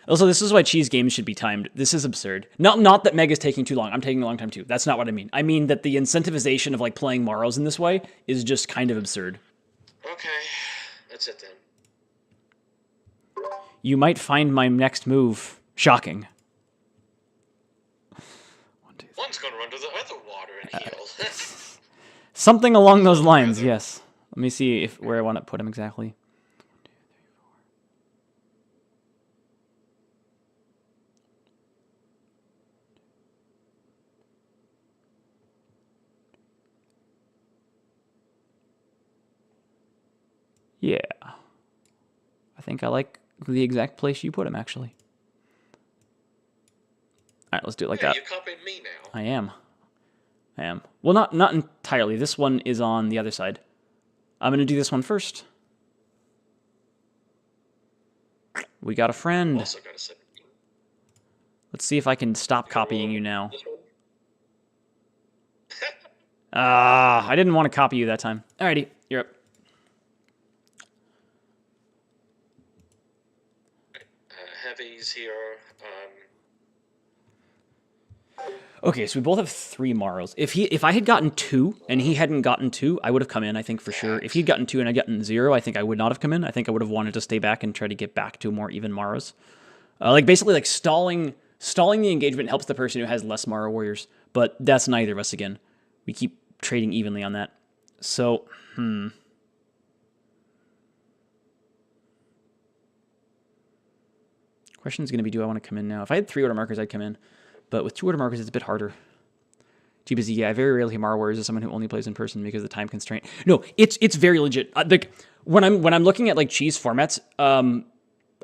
Also, this is why cheese games should be timed. This is absurd. Not that Mega's taking too long. I'm taking a long time too. That's not what I mean. I mean that the incentivization of like playing Maros in this way is just kind of absurd. Okay, that's it then. You might find my next move shocking. 1, 2, 3. One's gonna run to the other water and heal. Something along those lines, yes. Let me see where I want to put him exactly. Yeah. I think I like the exact place you put him, actually. All right, let's do it like that. You're copying me now. I am. Well, not entirely. This one is on the other side. I'm going to do this one first. We got a friend. Also got a 17. Let's see if I can stop copying you now. I didn't want to copy you that time. Alrighty, you're up. Heavies here. Okay, so we both have 3 Maros. If I had gotten 2 and he hadn't gotten 2, I would have come in, I think, for sure. If he'd gotten 2 and I'd gotten 0, I think I would not have come in. I think I would have wanted to stay back and try to get back to more even Maros. Basically, stalling the engagement helps the person who has less Mara Warriors, but that's neither of us again. We keep trading evenly on that. So, Question's going to be, do I want to come in now? If I had 3 order markers, I'd come in. But with 2 order markers, it's a bit harder. G-Busy, yeah, I very rarely Mara Warriors as someone who only plays in person because of the time constraint. No, it's very legit. When I'm looking at like cheese formats,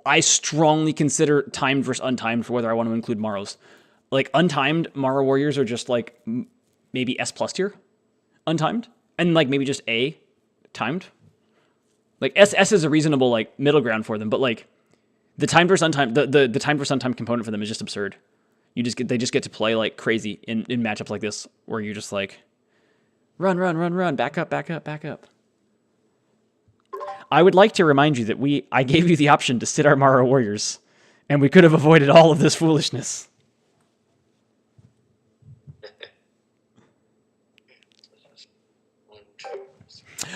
I strongly consider timed versus untimed for whether I want to include Maros. Like untimed Mara Warriors are just like maybe S+ tier, untimed, and like maybe just A timed. Like S is a reasonable like middle ground for them, but like the timed versus untimed, the timed versus untimed component for them is just absurd. They just get to play like crazy in matchups like this, where you're just like, run, back up. I would like to remind you that I gave you the option to sit our Mara Warriors, and we could have avoided all of this foolishness.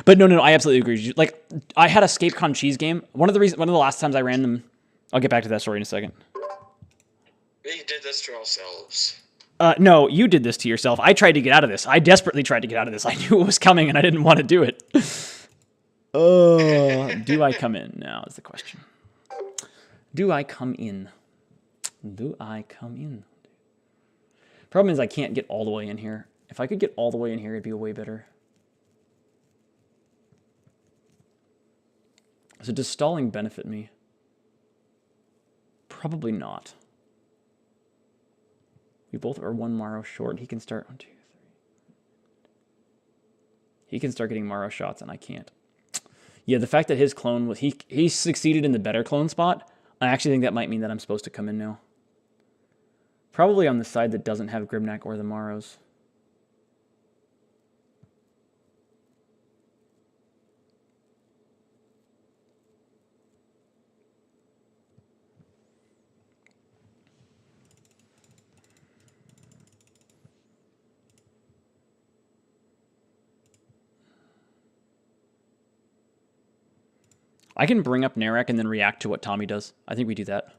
But no, I absolutely agree. Like, I had a ScapeCon cheese game. One of the last times I ran them, I'll get back to that story in a second. We did this to ourselves. No, you did this to yourself. I tried to get out of this. I desperately tried to get out of this. I knew it was coming, and I didn't want to do it. Do I come in now is the question. Do I come in? Problem is I can't get all the way in here. If I could get all the way in here, it'd be way better. So does stalling benefit me? Probably not. We both are 1 Maro short. He can start 1, 2, 3. He can start getting Maro shots, and I can't. Yeah, the fact that his clone was he succeeded in the better clone spot, I actually think that might mean that I'm supposed to come in now. Probably on the side that doesn't have Grimnack or the Morrows. I can bring up Narek and then react to what Tommy does. I think we do that.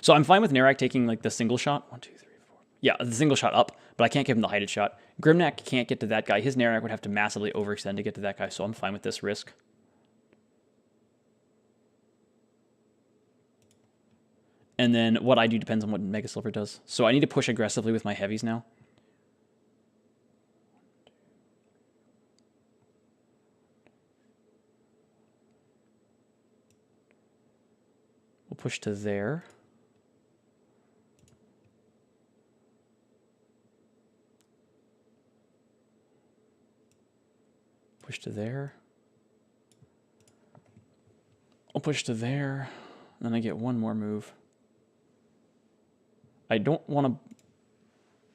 So I'm fine with Narek taking like the single shot. 1, 2, 3, 4. Yeah, the single shot up, but I can't give him the heighted shot. Grimnack can't get to that guy. His Narek would have to massively overextend to get to that guy, so I'm fine with this risk. And then what I do depends on what MegaSilver does. So I need to push aggressively with my heavies now. We'll push to there. Push to there. I'll push to there. And then I get one more move. I don't want to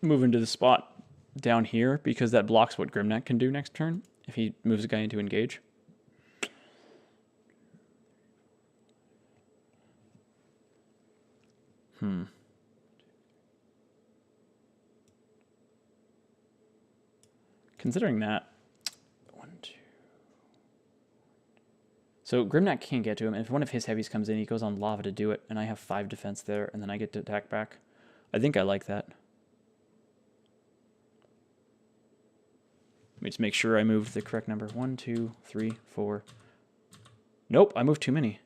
move into the spot down here because that blocks what Grimnack can do next turn if he moves a guy into engage. Considering that, 1, 2. So Grimnack can't get to him. And if one of his heavies comes in, he goes on lava to do it, and I have 5 defense there, and then I get to attack back. I think I like that. Let me just make sure I moved the correct number. 1, 2, 3, 4. Nope, I moved too many.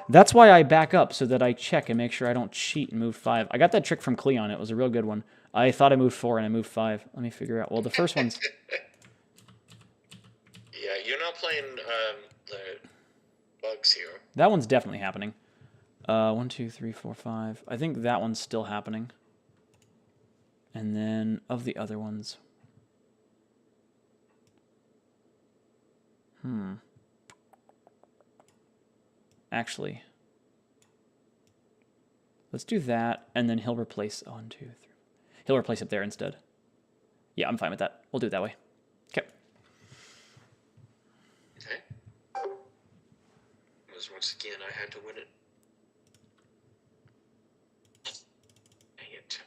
That's why I back up, so that I check and make sure I don't cheat and move 5. I got that trick from Cleon. It was a real good one. I thought I moved 4 and I moved 5. Let me figure out. Well, the first one's... Yeah, you're not playing the bugs here. That one's definitely happening. 1, 2, 3, 4, 5. I think that one's still happening. And then of the other ones... Actually, let's do that, and then he'll replace 1, 2, 3. He'll replace it there instead. Yeah, I'm fine with that. We'll do it that way. Okay. Okay. Because once again, I had to win it. Dang it.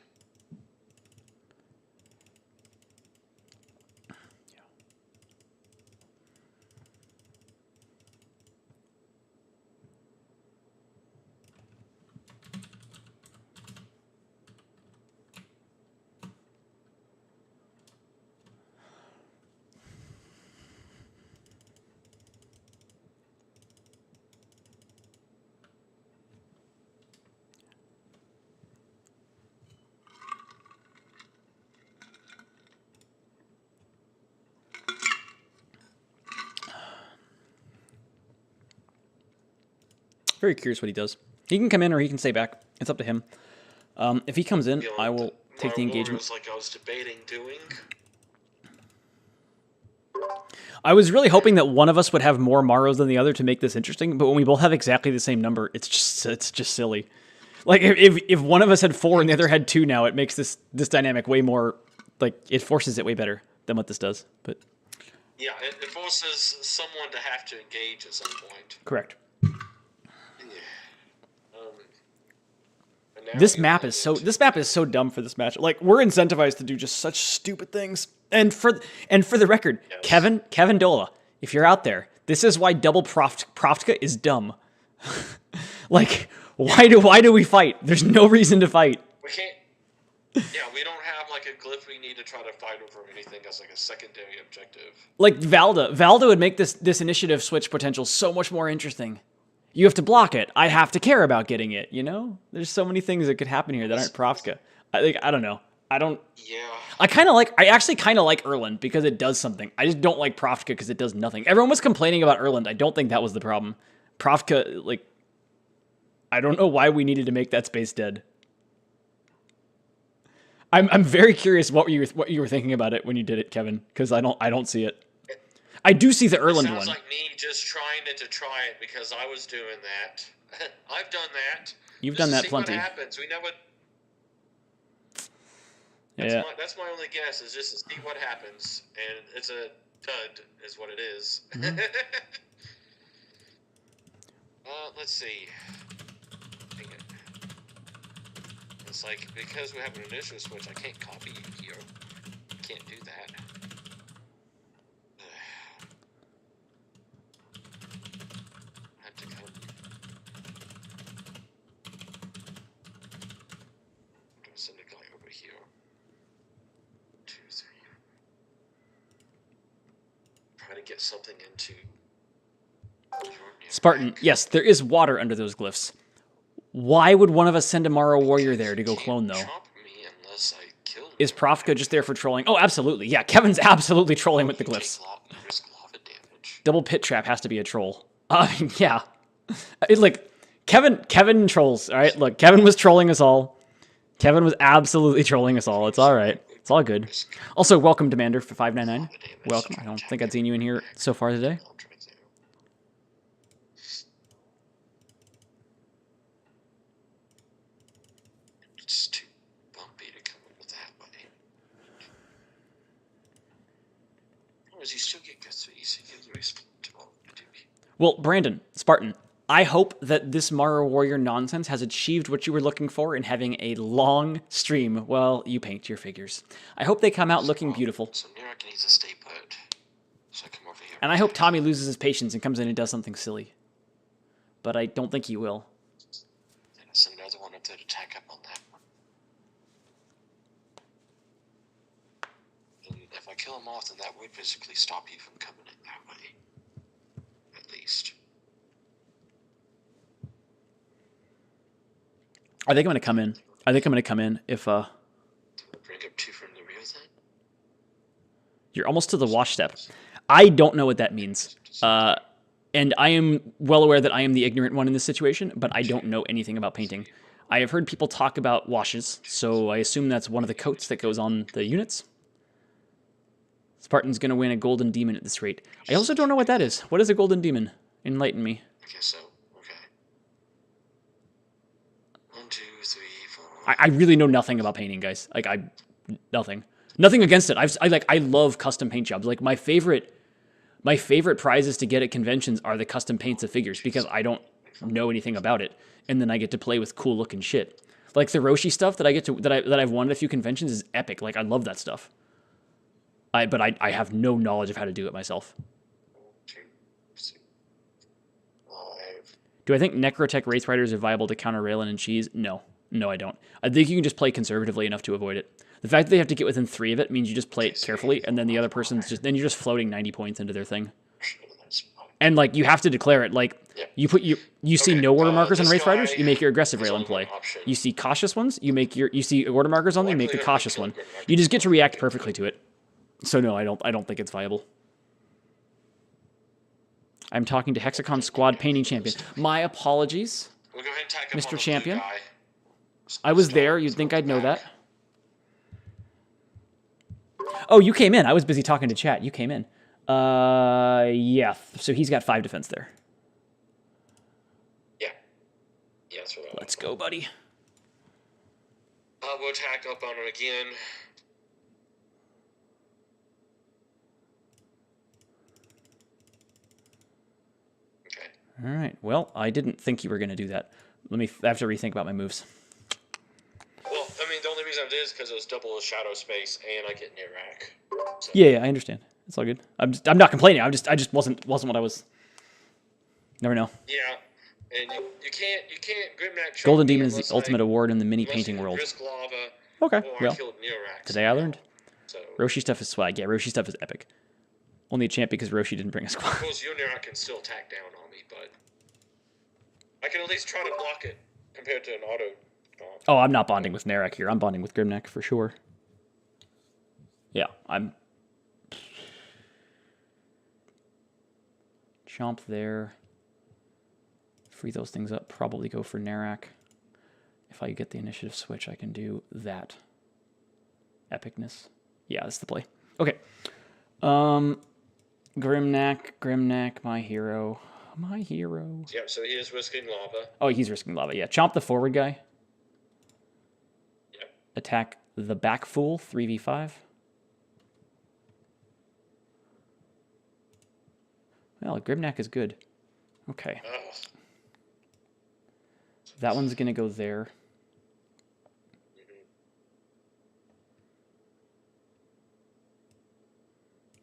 Very curious what he does. He can come in or he can stay back. It's up to him. If he comes in, I will take the engagement. Was like I was debating doing. I was really hoping that one of us would have more Morrows than the other to make this interesting, but when we both have exactly the same number, it's just silly. Like if one of us had 4 and the other had 2 now, it makes this dynamic way more, like, it forces it way better than what this does. But yeah, it forces someone to have to engage at some point. Correct. This map is so dumb for this match. Like, we're incentivized to do just such stupid things. And for the record, yes. Kevin Dola, if you're out there, this is why double Proftka is dumb. Like, why do we fight? There's no reason to fight. We can't. Yeah, we don't have like a glyph we need to try to fight over anything as like a secondary objective. Like Valda. Valda would make this initiative switch potential so much more interesting. You have to block it. I have to care about getting it, you know? There's so many things that could happen here that aren't Profka. I don't know. Yeah. I actually kind of like Erland because it does something. I just don't like Profka because it does nothing. Everyone was complaining about Erland. I don't think that was the problem. Profka, like, I don't know why we needed to make that space dead. I'm very curious what you were thinking about it when you did it, Kevin, because I don't see it. I do see the Erland one. Sounds like me just trying to try it because I was doing that. I've done that. You've done that plenty. What happens? We know what. Yeah. That's my only guess is just to see what happens, and it's a dud, is what it is. Mm-hmm. Let's see. Dang it. It's like because we have an initial switch, I can't copy you here. Can't do that. Have to come. I'm gonna send a guy over here. 2, 3. Try to get something into. Spartan, yes, there is water under those glyphs. Why would one of us send a Morrow Warrior there to go clone, though? Is Profka just there for trolling? Oh, absolutely. Yeah, Kevin's absolutely trolling with the glyphs. Double pit trap has to be a troll. Yeah. Kevin trolls, all right? Look, Kevin was trolling us all. Kevin was absolutely trolling us all. It's all right. It's all good. Also, welcome, Demander, for 599. Welcome. I don't think I've seen you in here so far today. It's too bumpy to come up with that way. As you still get guts, you see the rest to all you do. Well, Brandon, Spartan, I hope that this Morrow Warrior nonsense has achieved what you were looking for in having a long stream while you paint your figures. I hope they come out looking beautiful. So Nirek needs to stay put. So I come over here. And I hope Tommy loses his patience and comes in and does something silly. But I don't think he will. Then it's another one up there to tack up on that one. And if I kill him off, then that would basically stop you from coming in that way. At least. I think I'm going to come in. I think I'm going to come in if... Bring up 2 from the rear then? You're almost to the wash step. I don't know what that means. And I am well aware that I am the ignorant one in this situation, but I don't know anything about painting. I have heard people talk about washes, so I assume that's one of the coats that goes on the units. Spartan's going to win a golden demon at this rate. I also don't know what that is. What is a golden demon? Enlighten me. I guess so. Okay. 1, 2, 3, 4. I really know nothing about painting, guys. Nothing. Nothing against it. I love custom paint jobs. Like my favorite prizes to get at conventions are the custom paints of figures because I don't know anything about it, and then I get to play with cool looking shit. Like the Roshi stuff that I've won at a few conventions is epic. Like I love that stuff. But I have no knowledge of how to do it myself. 2, 3, 5. Do I think Necrotech Wraith Riders are viable to counter Raylan and Cheese? No, I don't. I think you can just play conservatively enough to avoid it. The fact that they have to get within 3 of it means you just play it carefully, and then the other person's then you're just floating 90 points into their thing. And like you have to declare it. Like you see no order markers on Wraith Riders, you make your aggressive Raylan play. You see cautious ones, you see order markers on them, you make the cautious one. You just get to react perfectly to it. So no, I don't think it's viable. I'm talking to Hexacon Squad Painting Champion. My apologies, We'll go ahead and tack up Mr. on the Champion. blue guy. I was there. You'd think I'd know that. Oh, you came in. I was busy talking to chat. You came in. Yeah. So he's got 5 defense there. Yeah. Yeah, that's what I want. Let's go, buddy. We'll tack up on him again. Okay. All right. Well, I didn't think you were going to do that. I have to rethink about my moves. Well, I mean, the only reason I did is because it was double shadow space, and I get near rack. So. Yeah, I understand. It's all good. I'm not complaining. I just wasn't what I was. Never know. Yeah, and you can't Grimnack. Golden Demon is the ultimate award in the mini painting world. Risk lava, Okay, Or well, I killed Neurax. today I learned. So, Roshi stuff is swag. Yeah, Roshi stuff is epic. Only a champ because Roshi didn't bring a of squad. course, your Neurax can still attack down on me, but I can at least try to block it compared to an auto comp. Oh, I'm not bonding with Narak here. I'm bonding with Grimneck for sure. Yeah, I'm... Chomp there. Free those things up. Probably go for Narak. If I get the initiative switch, I can do that. Epicness. Yeah, that's the play. Okay. Grimneck, my hero. My hero. Yep, so he is risking lava. Oh, he's risking lava. Yeah, chomp the forward guy. Yep. Attack the back fool, 3v5. Well, Grimneck is good. Okay. Oh. That one's going to go there.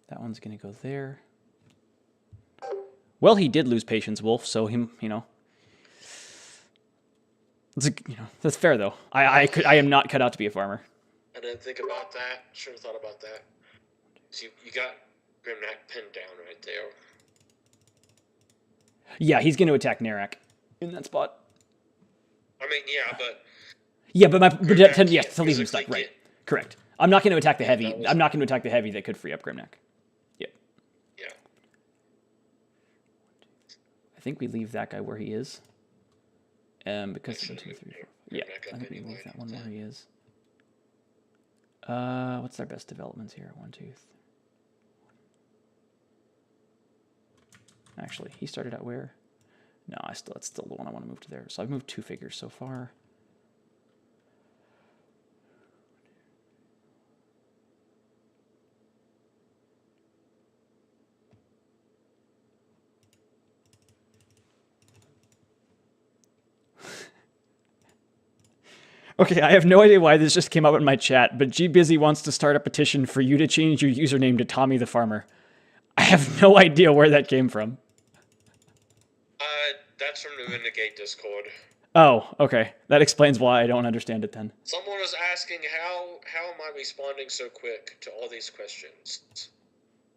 That one's going to go there. Well, he did lose Patience Wolf, so him, you know. It's that's fair though. I am not cut out to be a farmer. I didn't think about that. Should have thought about that. So you got Grimneck pinned down right there. Yeah, he's going to attack Narak in that spot. I mean, yeah, but... Yeah, but to leave him physically stuck, right. get- Correct. I'm not going to attack the heavy. that was- I'm not going to attack the heavy that could free up Grimneck. Yeah. Yeah. I think we leave that guy where he is. Because Actually, 1, 2, 3, 4. you're Yeah, back I up think we anyway. leave that one where he is. What's our best developments here? 1, 2, 3. Actually, he started out where? No, that's still the one I want to move to there. So I've moved 2 figures so far. Okay, I have no idea why this just came up in my chat, but G Busy wants to start a petition for you to change your username to Tommy the Farmer. I have no idea where that came from. That's from the Renegade Discord. Oh, okay. That explains why I don't understand it then. Someone was asking how am I responding so quick to all these questions?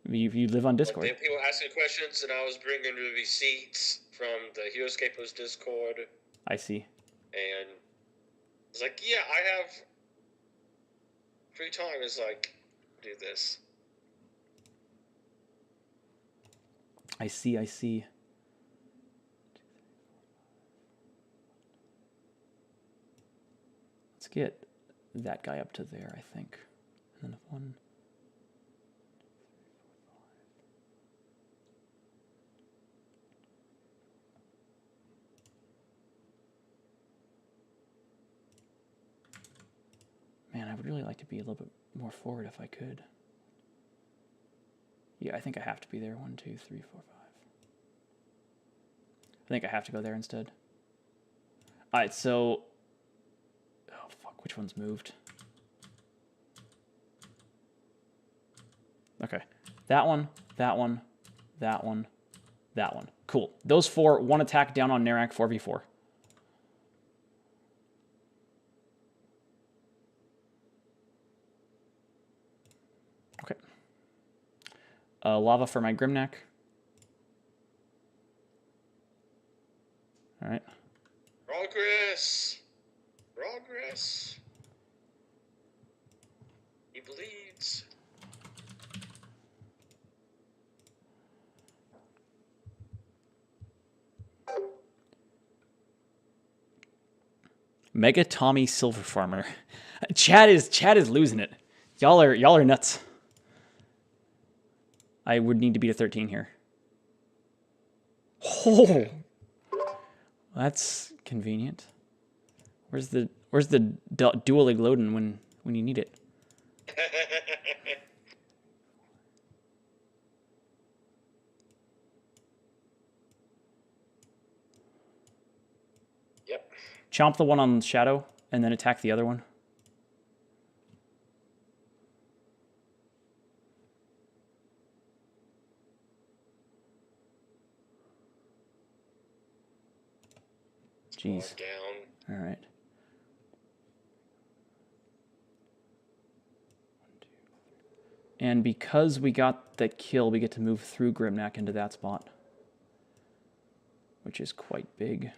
You live on Like, Discord. people were asking questions, and I was bringing the receipts from the Heroscape's Discord, I see. and it's like, yeah, I have free time. Is like, do this. I see. Let's get that guy up to there, I think. And then 1. Man, I would really like to be a little bit more forward if I could. Yeah, I think I have to be there. 1, 2, 3, 4, 5. I think I have to go there instead. All right, so... Oh, fuck. Which one's moved? Okay. That one, that one, that one, that one. Cool. Those 4, 1 attack down on Narak, 4v4. Okay. Lava for my Grimneck. All right. Progress. He bleeds. Mega Tommy Silver Farmer. Chad is losing it. Y'all are nuts. I would need to beat a 13 here. Oh, that's convenient. Where's the dual Igloden when you need it? Yep. Chomp the one on Shadow and then attack the other one. Jeez. Down. All right. And because we got the kill, we get to move through Grimnack into that spot, which is quite big.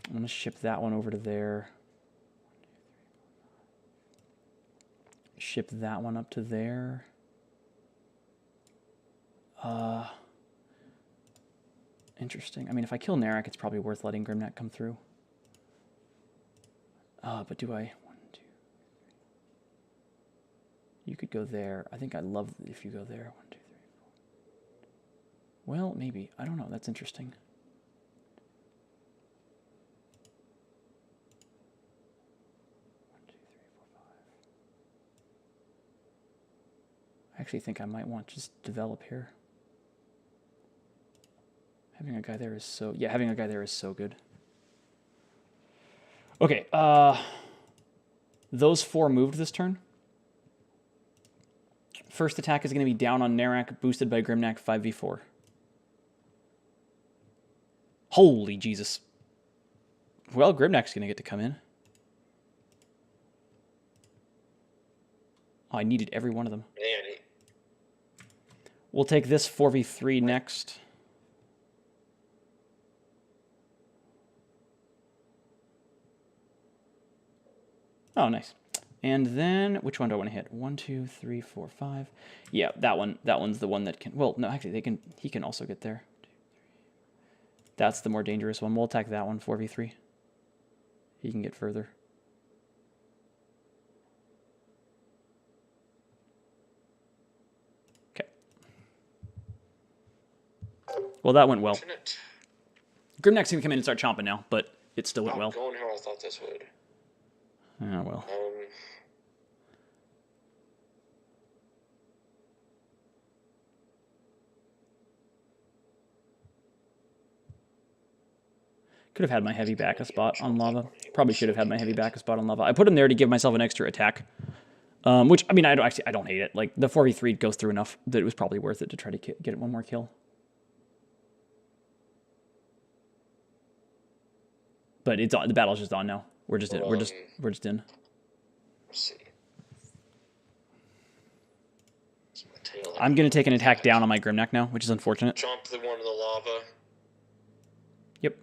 I'm going to ship that one over to there. Ship that one up to there. Interesting. I mean, if I kill Narrak, it's probably worth letting Grimnack come through. But do I? 1, 2, 3. You could go there. I think I'd love if you go there. 1, 2, 3, 4. Well, maybe. I don't know. That's interesting. I actually think I might want to just develop here. Having a guy there is so... Yeah, having a guy there is so good. Okay, those 4 moved this turn. First attack is going to be down on Narrak, boosted by Grimnack 5v4. Holy Jesus. Well, Grimnack's going to get to come in. Oh, I needed every one of them. Man, We'll take this 4v3 next. Oh, nice. And then, which one do I want to hit? 1, 2, 3, 4, 5. Yeah, that one. That one's the one that can... Well, no, actually, he can also get there. That's the more dangerous one. We'll attack that one, 4v3. He can get further. Okay. Well, that went well. Grimnack's going to come in and start chomping now, but it still went well. Going how I thought this would. Oh, well. Could have had my heavy back a spot on lava. Probably should have had my heavy back a spot on lava. I put him there to give myself an extra attack. Which, I mean, I don't hate it. Like, the 4v3 goes through enough that it was probably worth it to try to get one more kill. But it's on, the battle's just on now. We're just in. We're just in. Let's see. I'm gonna take an attack down on my Grimnack now, which is unfortunate. Jump the one in the lava. Yep.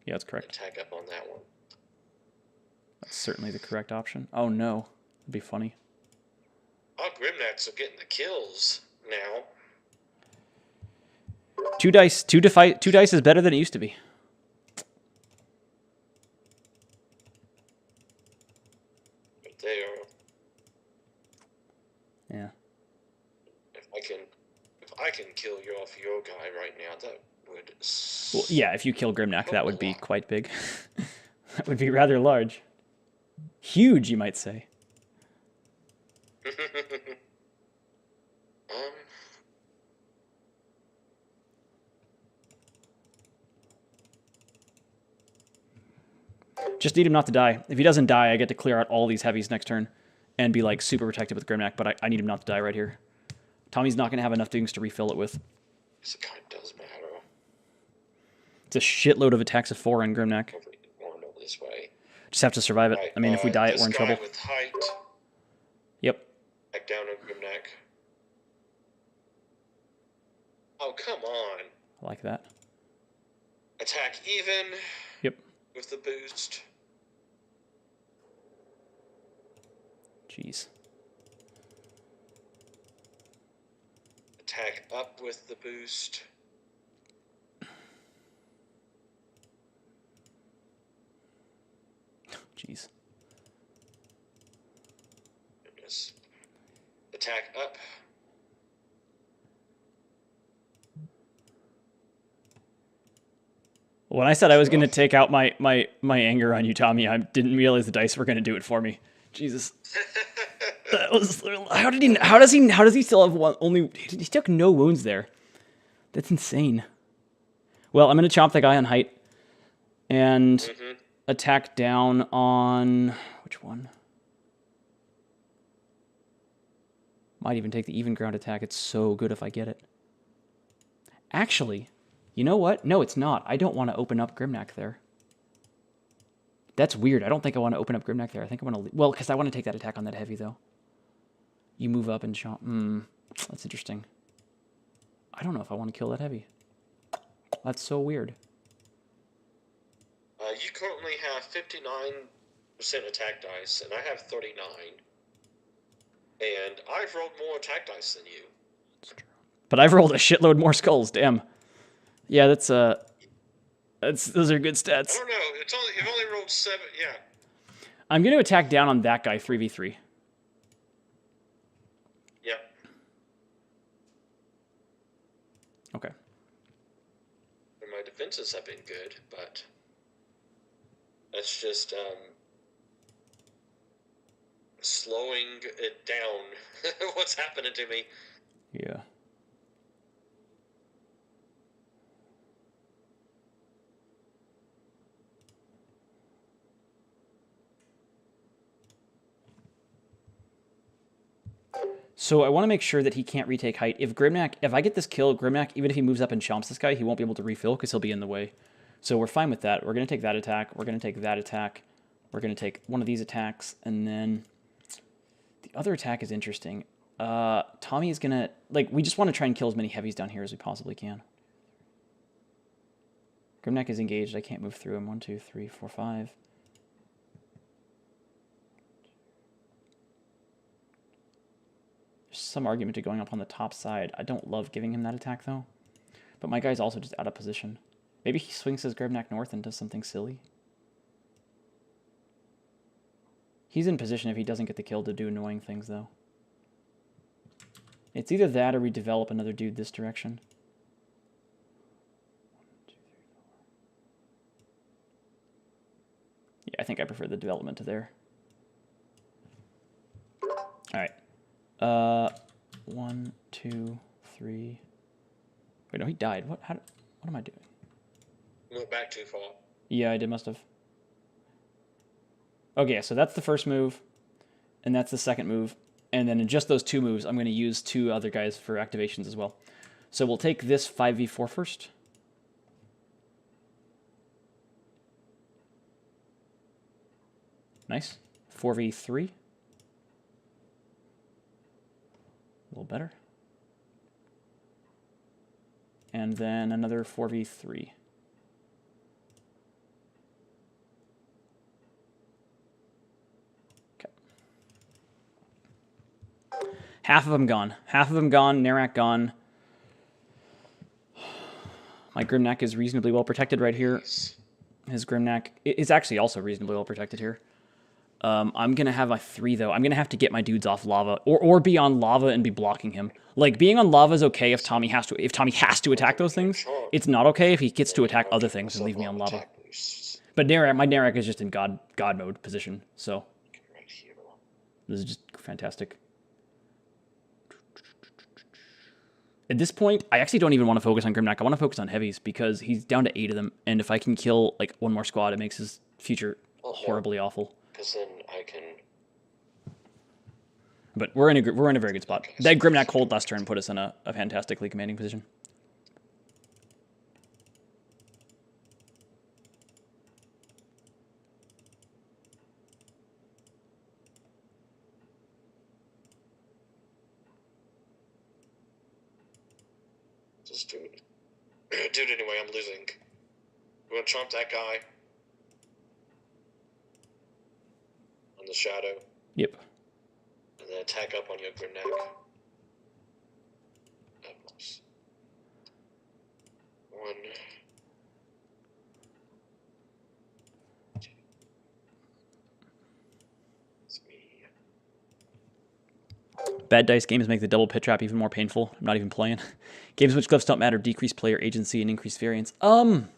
Yeah, that's correct. Attack up on that one. That's certainly the correct option. Oh no, it'd be funny. Oh, Grimnacks are getting the kills now. 2 dice. 2 dice is better than it used to be. There. Yeah. If I can kill you off your guy right now, that would. Well, yeah. If you kill Grimnack, that would be quite big. That would be rather large. Huge, you might say. Just need him not to die. If he doesn't die, I get to clear out all these heavies next turn and be like super protected with Grimnack, but I need him not to die right here. Tommy's not going to have enough things to refill it with. This kind of does matter. It's a shitload of attacks of 4 on Grimnack. This way. Just have to survive it. Right, I mean, if we die, we're in trouble. With height. Yep. Back down on Grimnack. Oh, come on. I like that. Attack even. Yep. With the boost. Jeez. Attack up with the boost. Jeez. Goodness. Attack up. When I said I was going to take out my anger on you, Tommy, I didn't realize the dice were going to do it for me. Jesus. That was, how does he still have one? He took no wounds there. That's insane. Well, I'm going to chomp the guy on height and attack down on which one? Might even take the even ground attack. It's so good if I get it. Actually, you know what? No, it's not. I don't want to open up Grimnack there. That's weird. I don't think I want to open up Grimneck there. I think I want to... Well, because I want to take that attack on that heavy, though. You move up and chomp. That's interesting. I don't know if I want to kill that heavy. That's so weird. You currently have 59% attack dice, and I have 39. And I've rolled more attack dice than you. But I've rolled a shitload more skulls. Damn. Yeah, those are good stats. I don't know. You've only rolled 7. Yeah. I'm going to attack down on that guy 3v3. Yeah. Okay. And my defenses have been good, but that's just slowing it down. What's happening to me? Yeah. So I want to make sure that he can't retake height. If I get this kill, Grimneck, even if he moves up and chomps this guy, he won't be able to refill because he'll be in the way. So we're fine with that. We're going to take that attack. We're going to take that attack. We're going to take one of these attacks. And then the other attack is interesting. Tommy is going to... we just want to try and kill as many heavies down here as we possibly can. Grimneck is engaged. I can't move through him. 1, 2, 3, 4, 5. There's some argument to going up on the top side. I don't love giving him that attack, though. But my guy's also just out of position. Maybe he swings his Grimneck north and does something silly. He's in position if he doesn't get the kill to do annoying things, though. It's either that or we develop another dude this direction. 1, 2, 3, 4. Yeah, I think I prefer the development to there. All right. 1, 2, 3. Wait, no, he died. What am I doing? You went back too far. Yeah, I did, must have. Okay, so that's the first move, and that's the second move. And then in just those 2 moves, I'm going to use 2 other guys for activations as well. So we'll take this 5v4 first. Nice. 4v3. A little better. And then another 4v3. Okay. Half of them gone. Half of them gone. Narak gone. My Grimneck is reasonably well protected right here. His Grimneck is actually also reasonably well protected here. I'm going to have a 3, though. I'm going to have to get my dudes off lava or be on lava and be blocking him. Being on lava is okay if Tommy has to attack those things. It's not okay if he gets to attack other things and leave me on lava. But my Narak is just in God mode position, so this is just fantastic. At this point, I actually don't even want to focus on Grimneck. I want to focus on heavies because he's down to 8 of them, and if I can kill one more squad, it makes his future horribly awful. Because then I can... But we're in a very good spot. That Grimneck hold last turn put us in a fantastically commanding position. Just do it. Do it anyway, I'm losing. We're going to chomp that guy. On the shadow. Yep. And then attack up on your Grimneck. Nice. 1. 2. 3. Bad dice games make the double pit trap even more painful. I'm not even playing. Games in which glyphs don't matter decrease player agency and increase variance. I'm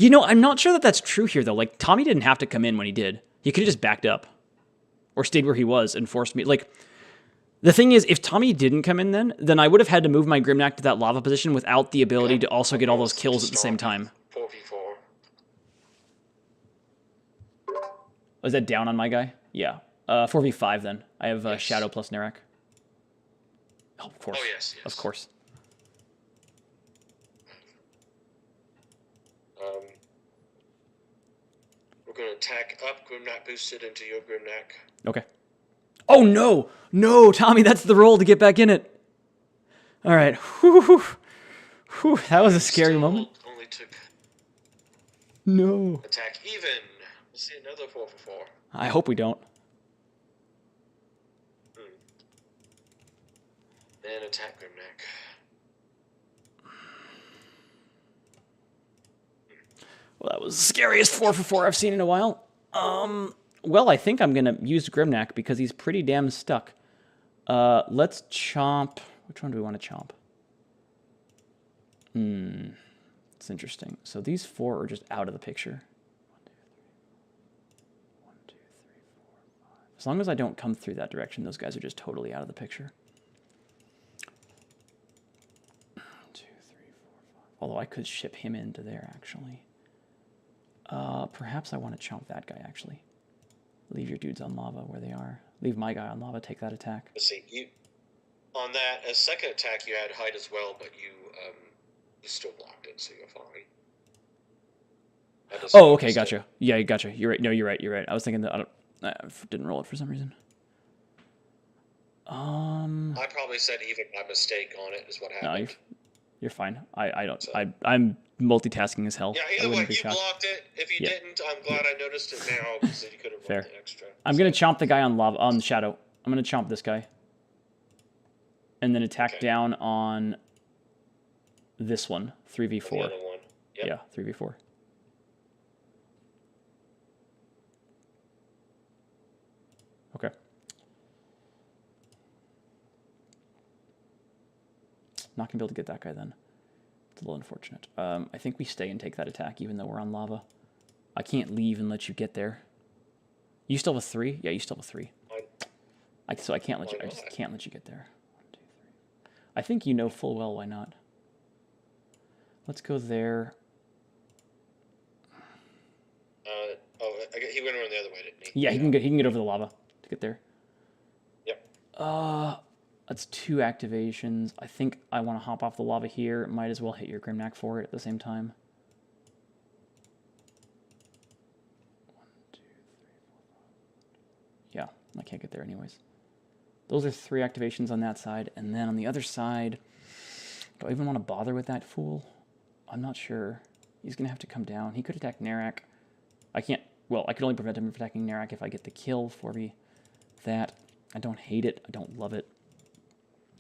not sure that that's true here, though. Tommy didn't have to come in when he did. He could have just backed up. Or stayed where he was and forced me. The thing is, if Tommy didn't come in then I would have had to move my Grimneck to that lava position without the ability to also get all those kills at the same time. 4v4. Was that down on my guy? Yeah. 4v5 then. I have Yes. Shadow plus Narak. Oh, of course. Oh, yes. Of course. We're going to attack up, Grimnack boosted into your Grimnack. Okay. Oh, no! No, Tommy, that's the roll to get back in it. All right. Whew. Whew. That was a scary moment. Only took No. attack even. We'll see another 4 for 4. I hope we don't. Then attack Grimnack. Well, that was the scariest 4 for 4 I've seen in a while. Well, I think I'm going to use Grimnack because he's pretty damn stuck. Let's chomp. Which one do we want to chomp? It's interesting. So these 4 are just out of the picture. 1, 2, 3, 4, 5. As long as I don't come through that direction, those guys are just totally out of the picture. 1, 2, 3, 4, 5. Although I could ship him into there, actually. Perhaps I want to chomp that guy, actually. Leave your dudes on lava where they are. Leave my guy on lava, take that attack. Let's see, you on that, as second attack you had height as well, but you still blocked it, so you're fine. Oh, okay, gotcha. Yeah, gotcha. You're right. No, you're right. You're right. I was thinking that I didn't roll it for some reason. I probably said even by mistake on it is what happened. No, you're fine. I don't. So. I'm multitasking as hell. Yeah, either way, you blocked it. If you didn't, I'm glad I noticed it now because you could have rolled the extra. I'm gonna chomp the guy on lava on shadow. I'm gonna chomp this guy, and then attack down on this one. 3v4. The other one. Yep. Yeah, 3v4. Okay. Not gonna be able to get that guy then. It's a little unfortunate. I think we stay and take that attack even though we're on lava. I can't leave and let you get there. You still have a 3? Yeah, you still have a 3. So I can't let you. I just can't let you get there. 1, 2, 3. I think you know full well why not. Let's go there. He went around the other way, didn't he? Yeah, he can get over the lava to get there. Yep. That's 2 activations. I think I want to hop off the lava here. Might as well hit your Grimnack for it at the same time. 1, 2, 3, 4, 5. Yeah, I can't get there anyways. Those are 3 activations on that side. And then on the other side, do I even want to bother with that fool? I'm not sure. He's going to have to come down. He could attack Narak. I can't... Well, I could only prevent him from attacking Narak if I get the kill for me. That. I don't hate it. I don't love it.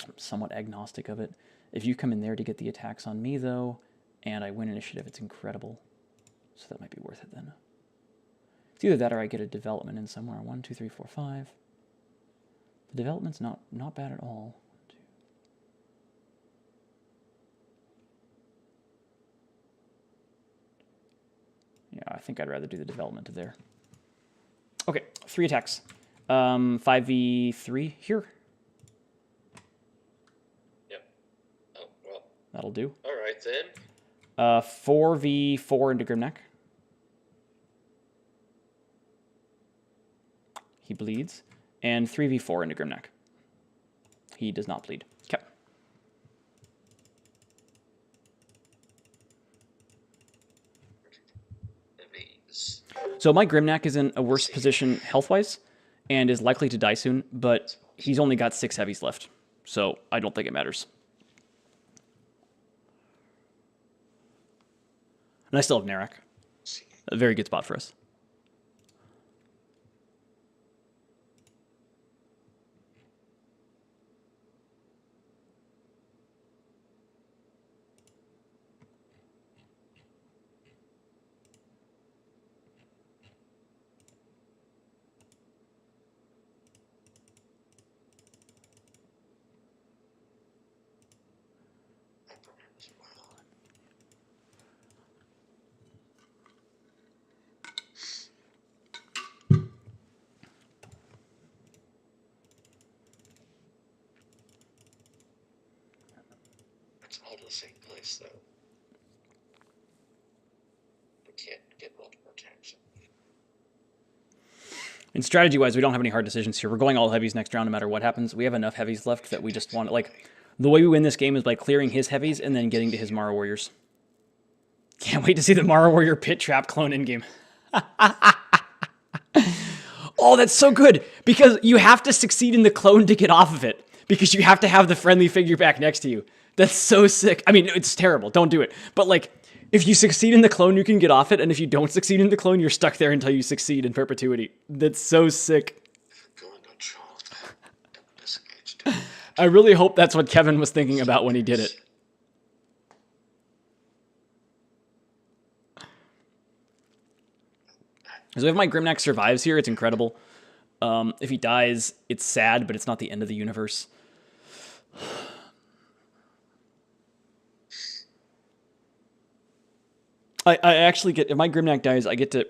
I'm somewhat agnostic of it. If you come in there to get the attacks on me, though, and I win initiative, it's incredible. So that might be worth it then. It's either that or I get a development in somewhere. 1, 2, 3, 4, 5. The development's not bad at all. 1, 2. Yeah, I think I'd rather do the development there. Okay, 3 attacks. 5v3 here. Yep. Oh, well. That'll do. All right, then. 4v4 into Grimnack. He bleeds. And 3v4 into Grimnack. He does not bleed. Okay. Heavies. So my Grimnack is in a worse position health-wise and is likely to die soon, but he's only got 6 heavies left. So I don't think it matters. And I still have Narak. A very good spot for us. All the same place, though. We can't get multiple attacks. And strategy-wise, we don't have any hard decisions here. We're going all heavies next round no matter what happens. We have enough heavies left that we just want... Like, the way we win this game is by clearing his heavies and then getting to his Mara Warriors. Can't wait to see the Mara Warrior Pit Trap clone in-game. Oh, that's so good. Because you have to succeed in the clone to get off of it. Because you have to have the friendly figure back next to you. That's so sick. I mean, it's terrible. Don't do it. But like, if you succeed in the clone, you can get off it. And if you don't succeed in the clone, you're stuck there until you succeed in perpetuity. That's so sick. I really hope that's what Kevin was thinking about when he did it. So if my Grimnack survives here, it's incredible. If he dies, it's sad, but it's not the end of the universe. I actually get, if my Grimnack dies, I get to...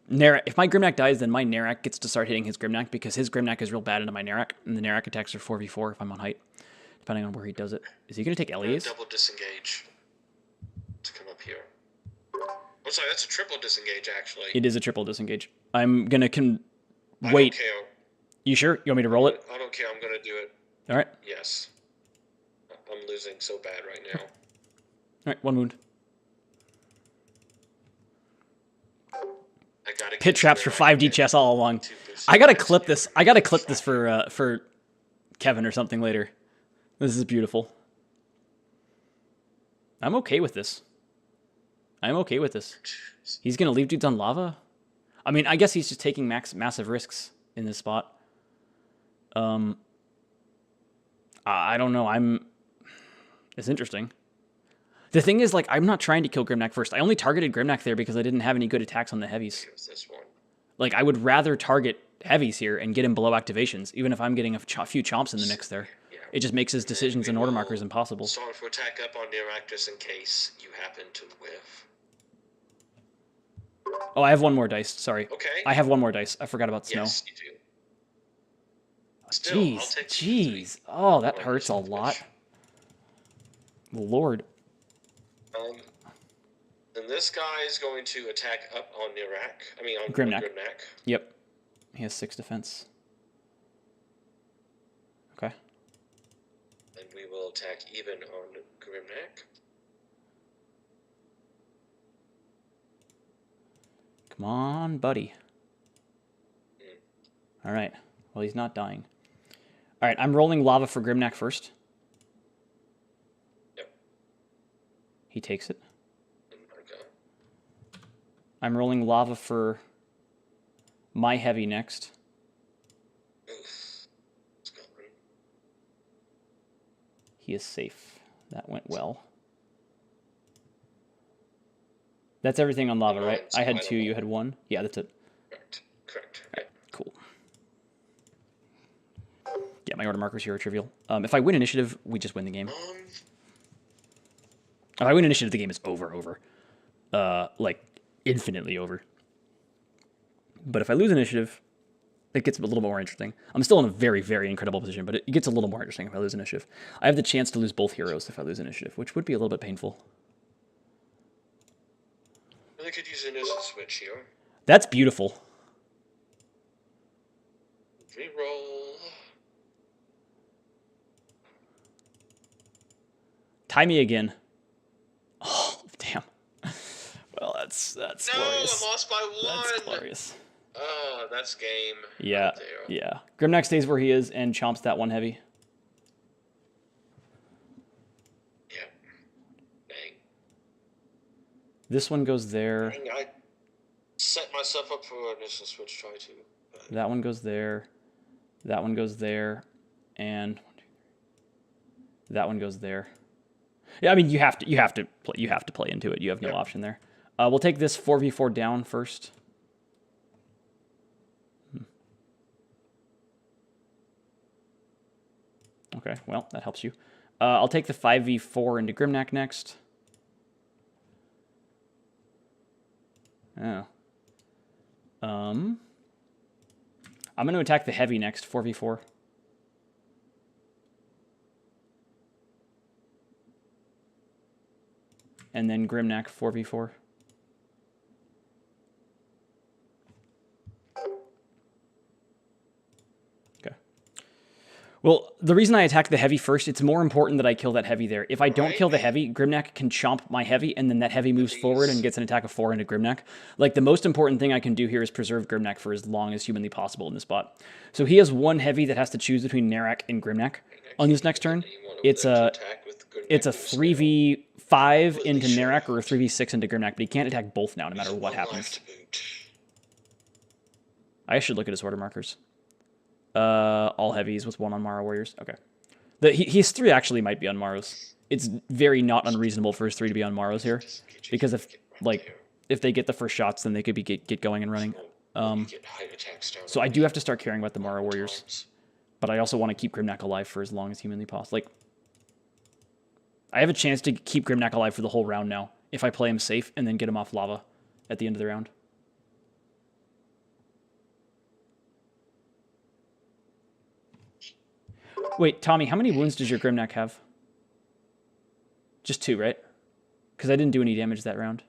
if my Grimnack dies, then my Narak gets to start hitting his Grimnack, because his Grimnack is real bad into my Narak, and the Narak attacks are 4v4 if I'm on height, depending on where he does it. Is he going to take Elias? Double disengage to come up here. Oh, sorry, that's a triple disengage, actually. It is a triple disengage. I'm going to wait. I don't care. You sure? You want me to roll it? I don't care. I'm going to do it. All right. Yes. I'm losing so bad right now. All right, 1 wound. Pit traps for 5D chess all along. I gotta clip this. I gotta clip this for Kevin or something later. This is beautiful. I'm okay with this. I'm okay with this. He's gonna leave dudes on lava. I mean, I guess he's just taking massive risks in this spot. I don't know. It's interesting. The thing is, like, I'm not trying to kill Grimnack first. I only targeted Grimnack there because I didn't have any good attacks on the Heavies. This one. Like, I would rather target Heavies here and get him below activations, even if I'm getting a few chomps in the mix there. Yeah. It just makes his decisions and order markers impossible. Sorry for attack up on Narak just in case you happen to whiff. Oh, I have one more dice. Sorry. Okay. I have one more dice. I forgot about snow. Yes, you do. Still, jeez. Oh, that hurts a lot. Lord. Then this guy is going to attack up on Narak. I mean, on Grimnack. Grimnack. Yep. He has 6 defense. Okay. And we will attack even on Grimnack. Come on, buddy. All right. Well, he's not dying. All right, I'm rolling lava for Grimnack first. Yep. He takes it. Okay. I'm rolling lava for my Heavy next. Oof. It's going. He is safe. That went well. That's everything on lava, right? I had 2, you had 1. Yeah, that's it. Correct. All right, cool. Yeah, my order markers here are trivial. If I win initiative, we just win the game. If I win initiative, the game is over. Like, infinitely over. But if I lose initiative, it gets a little more interesting. I'm still in a very, very incredible position, but it gets a little more interesting if I lose initiative. I have the chance to lose both heroes if I lose initiative, which would be a little bit painful. I could use an initiative switch here. That's beautiful. Reroll. Tie me again. Oh, damn. Well, that's No, glorious. I lost by 1. That's glorious. Oh, that's game. Yeah, Right there. yeah. Grimnack stays where he is and chomps that one Heavy. Yep. Dang. This one goes there. Dang, I set myself up for an initial switch try to. But... That one goes there. That one goes there. And that one goes there. Yeah, I mean you have to play into it. You have no option there. We'll take this 4v4 down first. Okay, well, that helps you. I'll take the 5v4 into Grimnack next. Oh. I'm going to attack the Heavy next, 4v4. And then Grimnack, 4v4. Okay. Well, the reason I attack the heavy first, it's more important that I kill that heavy there. If I don't kill the heavy, Grimnack can chomp my heavy, and then that heavy moves forward and gets an attack of 4 into Grimnack. Like, the most important thing I can do here is preserve Grimnack for as long as humanly possible in this spot. So he has one heavy that has to choose between Narak and Grimnack on this next turn. It's a 3v5 into Narak or a 3v6 into Grimnack, but he can't attack both now, no matter what happens. I should look at his order markers. All heavies with 1 on Mara Warriors. Okay. His 3 actually might be on Maros. It's very not unreasonable for his 3 to be on Maros here. Because if they get the first shots, then they could be get going and running. So I do have to start caring about the Mara Warriors. But I also want to keep Grimnack alive for as long as humanly possible. Like, I have a chance to keep Grimnack alive for the whole round now. If I play him safe and then get him off lava at the end of the round. Wait, Tommy, how many wounds does your Grimnack have? Just 2, right? Because I didn't do any damage that round.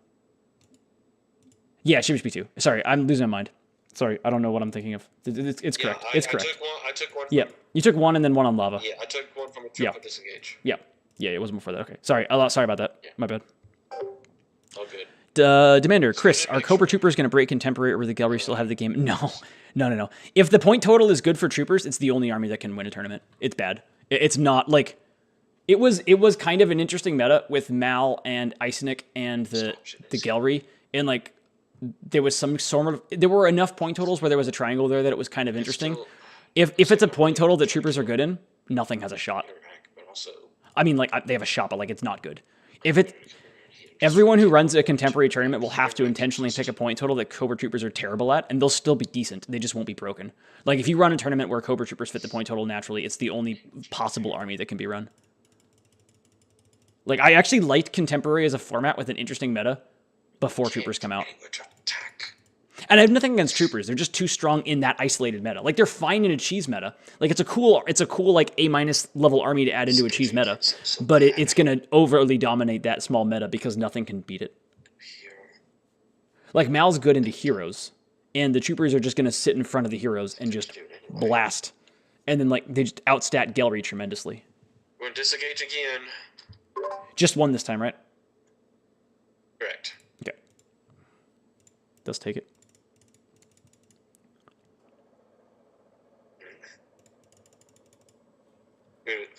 Yeah, it should just be 2. Sorry, I'm losing my mind. Sorry, I don't know what I'm thinking of. It's correct. It's correct. I took one. Yeah, you took 1 and then 1 on lava. Yeah, I took 1 from a triple disengage. Yeah, it wasn't before that. Okay, sorry about that. Yeah. My bad. All good. Demander, Chris, are Cobra Troopers going to break Contemporary, or will the Gallery still have the game? No. If the point total is good for Troopers, it's the only army that can win a tournament. It's bad. It's not like... It was kind of an interesting meta with Mal and Icenic and the Gallery, and like there was some sort of... There were enough point totals where there was a triangle there that it was kind of interesting. If it's a point total that Troopers are good in, nothing has a shot. I mean, like, they have a shot, but like it's not good. Everyone who runs a Contemporary tournament will have to intentionally pick a point total that Cobra Troopers are terrible at, and they'll still be decent. They just won't be broken. Like, if you run a tournament where Cobra Troopers fit the point total naturally, it's the only possible army that can be run. Like, I actually liked Contemporary as a format with an interesting meta before Troopers come out. And I have nothing against Troopers. They're just too strong in that isolated meta. Like, they're fine in a cheese meta. Like, it's a cool like A- level army to add into a cheese meta, but it's going to overly dominate that small meta because nothing can beat it. Like, Mal's good into heroes, and the Troopers are just going to sit in front of the heroes and just blast. And then, like, they just outstat Gallery tremendously. We're going to disengage again. Just 1 this time, right? Correct. Okay. Does take it.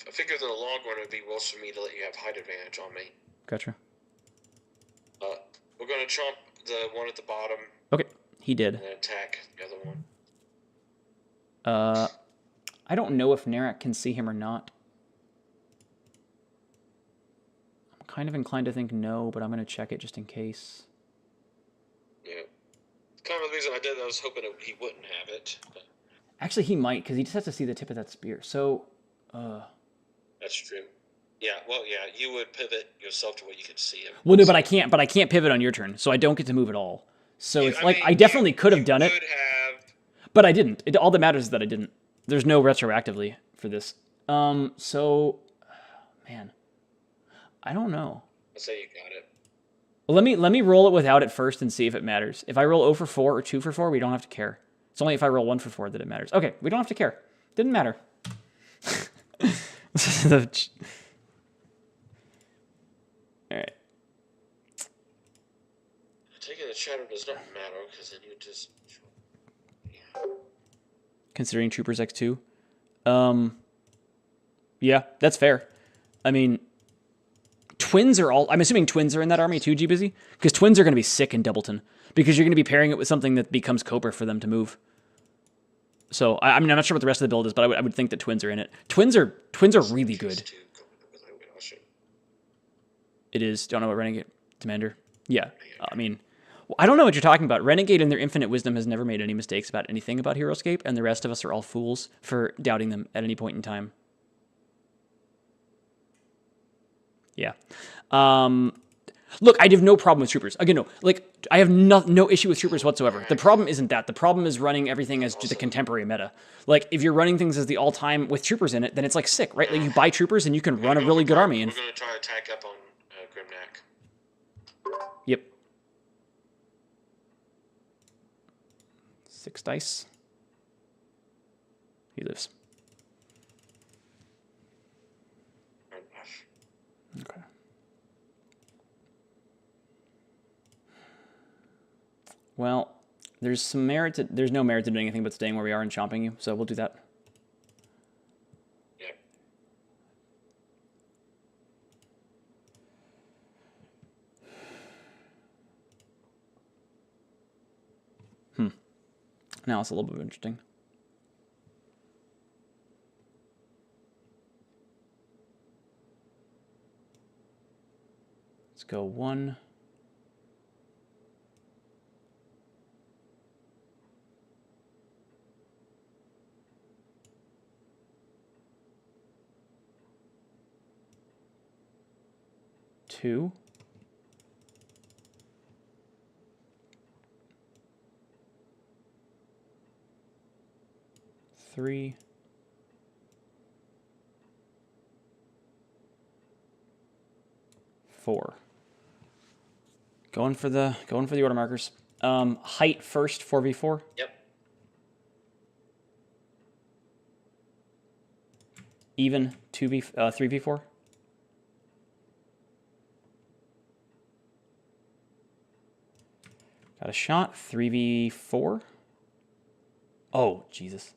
I figured in the long run it would be worse for me to let you have height advantage on me. Gotcha. We're going to chomp the one at the bottom. Okay, he did. And then attack the other one. I don't know if Narak can see him or not. I'm kind of inclined to think no, but I'm going to check it just in case. Yeah. Kind of the reason I did that, I was hoping he wouldn't have it. But... Actually, he might, because he just has to see the tip of that spear. So... That's true. Yeah, well, yeah, you would pivot yourself to where you could see him. Well, no, but I can't pivot on your turn, so I don't get to move at all. So it's like, I definitely could have done it, but I didn't. All that matters is that I didn't. There's no retroactively for this. So, man, I don't know. I'll say you got it. Well, let me roll it without it first and see if it matters. If I roll 0 for 4 or 2 for 4, we don't have to care. It's only if I roll 1 for 4 that it matters. Okay, we don't have to care. Didn't matter. All right. Taking the shadow does not matter because then you just. Yeah. Considering Troopers X2, yeah, that's fair. I mean, twins are all. I'm assuming twins are in that army too, G-Busy, because twins are going to be sick in Doubleton because you're going to be pairing it with something that becomes Cobra for them to move. So I mean, I'm not sure what the rest of the build is, but I would think that twins are in it. Twins are really good. It is. Don't know what Renegade Demander. Yeah, I mean, I don't know what you're talking about. Renegade in their infinite wisdom has never made any mistakes about anything about Heroscape, and the rest of us are all fools for doubting them at any point in time. Yeah. Look, I have no problem with Troopers. Again, no. Like, I have no issue with Troopers whatsoever. The problem isn't that. The problem is running everything as just a contemporary meta. Like, if you're running things as the all-time with Troopers in it, then it's, like, sick, right? Like, you buy Troopers and you can run a really good army. And we're going to try to attack up on Grimnack. Yep. 6 dice. He lives. Well, there's some merit to, there's no merit to doing anything but staying where we are and chomping you, so we'll do that. Yep. Now it's a little bit interesting. Let's go 1. Two. 3. 4. Going for the order markers. Height first, 4v4. Yep. Even 3v4. Got a shot, 3v4. Oh, Jesus.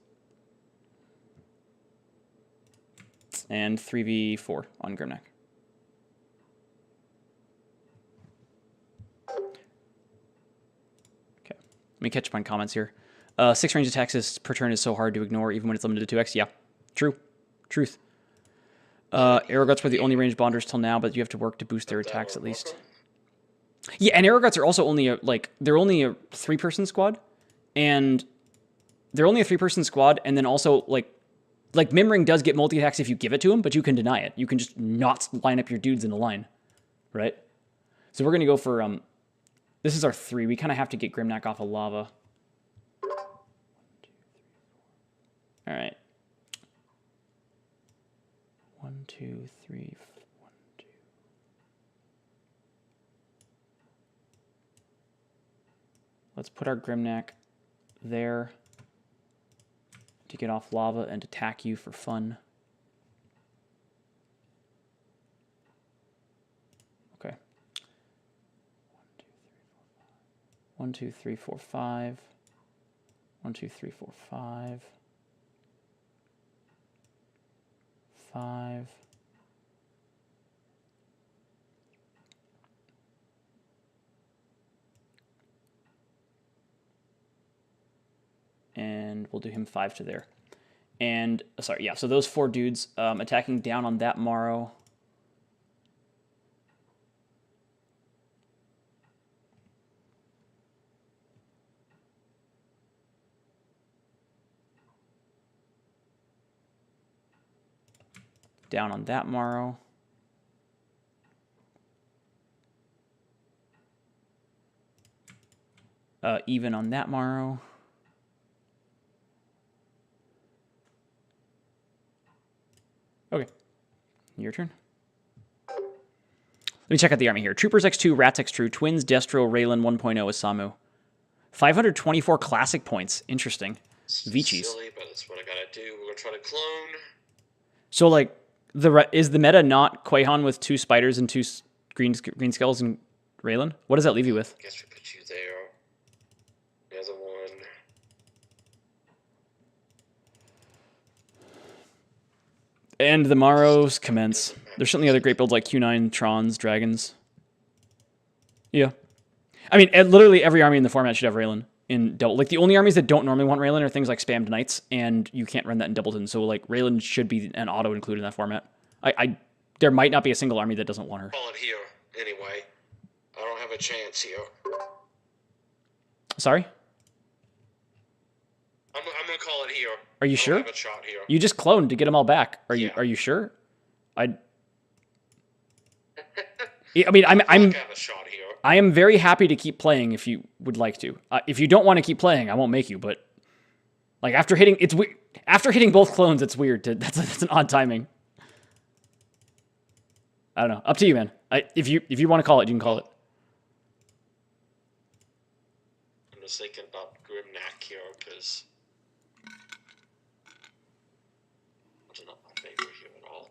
And 3v4 on Grimneck. Okay, let me catch up on comments here. 6 range attacks per turn is so hard to ignore, even when it's limited to 2x. Yeah, true. Truth. Arrowguts were the only ranged bonders till now, but you have to work to boost their attacks at least. Yeah, and Arrowguts are also only they're only a 3-person squad, and they're only a 3-person squad, and then also like Mimring does get multi-attacks if you give it to him, but you can deny it. You can just not line up your dudes in a line, right? So we're gonna go for this is our 3. We kind of have to get Grimneck off of lava. 1, 2, 3, 4. All right. 1, 2, 3, 1, 2. Let's put our Grimneck there to get off lava and attack you for fun. Okay. 1, 2, 3, 4, 5. 1, 2, 3, 4, 5. 5. And we'll do him 5 to there. And, sorry, yeah, so those 4 dudes attacking down on that Morrow. Down on that Morrow. Even on that Morrow. Okay, your turn. Let me check out the army here. Troopers X2, Rats X2, Twins, Destro, Raylan 1.0 is Samu. 524 classic points. Interesting. Vichis. Silly, but that's what I gotta do. We're gonna try to clone. So, like, is the meta not Quahan with 2 spiders and 2 green skulls and Raylan? What does that leave you with? I guess we put you there. There's a 1. And the Morrows commence. There's certainly other great builds like Q9, Trons, Dragons. Yeah. I mean, literally every army in the format should have Raylan in double. Like, the only armies that don't normally want Raylan are things like Spammed Knights, and you can't run that in Doubleton. So, like, Raylan should be an auto included in that format. There might not be a single army that doesn't want her. Call it here, anyway. I don't have a chance here. Sorry? I'm gonna call it here. Are you sure? I don't have a shot here. You just cloned to get them all back. Are Yeah. you sure? I mean, I have a shot here. I am very happy to keep playing if you would like to. If you don't want to keep playing, I won't make you. But like after hitting both clones, it's weird. That's an odd timing. I don't know. Up to you, man. If you want to call it, you can call it. I'm just thinking about Grimneck here because it's not my favorite here at all.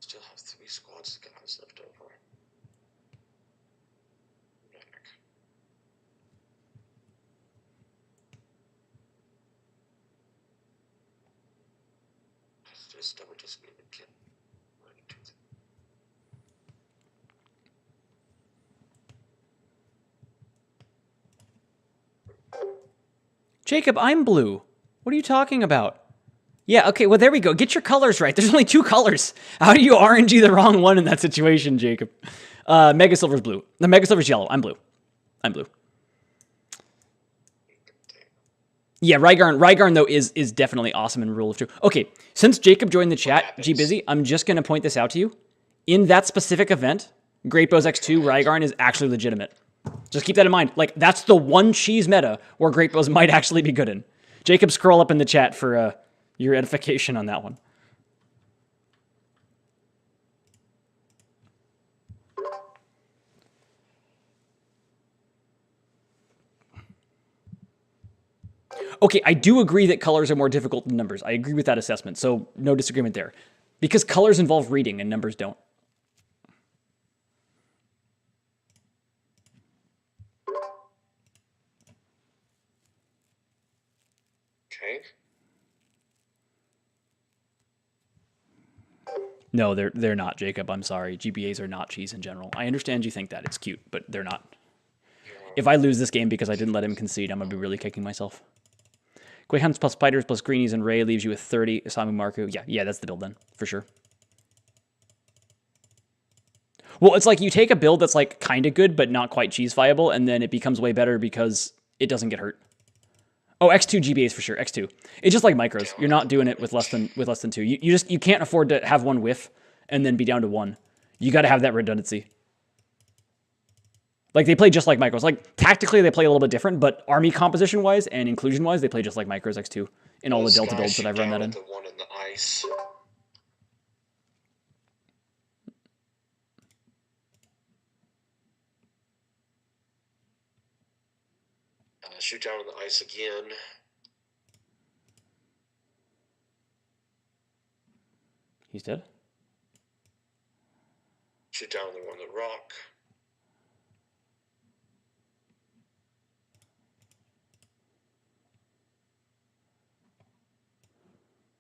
Still have 3 squads of guys left over. just double just need to get. Jacob, I'm blue. What are you talking about? Yeah, okay, well, there we go. Get your colors right. There's only 2 colors. How do you RNG the wrong one in that situation, Jacob? MegaSilver's blue. The MegaSilver's yellow. I'm blue. I'm blue. Yeah, Rygarn though, is definitely awesome in Rule of 2. Okay, since Jacob joined the chat, G-Busy, I'm just going to point this out to you. In that specific event, Great Bows X2 Rygarn is actually legitimate. Just keep that in mind. Like, that's the one cheese meta where Great Bows might actually be good in. Jacob, scroll up in the chat for your edification on that one. Okay, I do agree that colors are more difficult than numbers. I agree with that assessment, so no disagreement there. Because colors involve reading and numbers don't. Okay. No, they're not, Jacob. I'm sorry. GBAs are not cheese in general. I understand you think that. It's cute, but they're not. If I lose this game because I didn't let him concede, I'm going to be really kicking myself. Quake Hunts plus Spiders plus Greenies and Ray leaves you with 30. Isamu Marku. Yeah, that's the build then, for sure. Well, it's like you take a build that's like kind of good, but not quite cheese viable, and then it becomes way better because it doesn't get hurt. Oh, X2 GBAs for sure. X2. It's just like micros. You're not doing it with less than 2. You can't afford to have one whiff and then be down to 1. You got to have that redundancy. Like, they play just like micros. Like, tactically, they play a little bit different, but army composition-wise and inclusion-wise, they play just like micros X2 in all the Delta builds that I've run that in. The one in the ice. Shoot down on the ice again. He's dead? Shoot down on the one on the rock.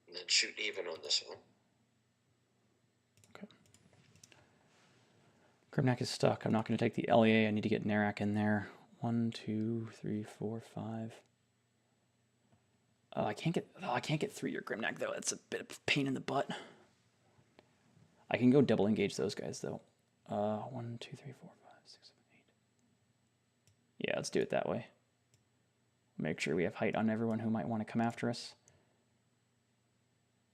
And then shoot even on this one. Okay. Grimnack is stuck. I'm not going to take the LEA. I need to get Narak in there. 1, 2, 3, 4, 5. I can't get 3-year Grimnack though. That's a bit of a pain in the butt. I can go double engage those guys though. 1, 2, 3, 4, 5, 6, 7, 8. Yeah, let's do it that way. Make sure we have height on everyone who might want to come after us.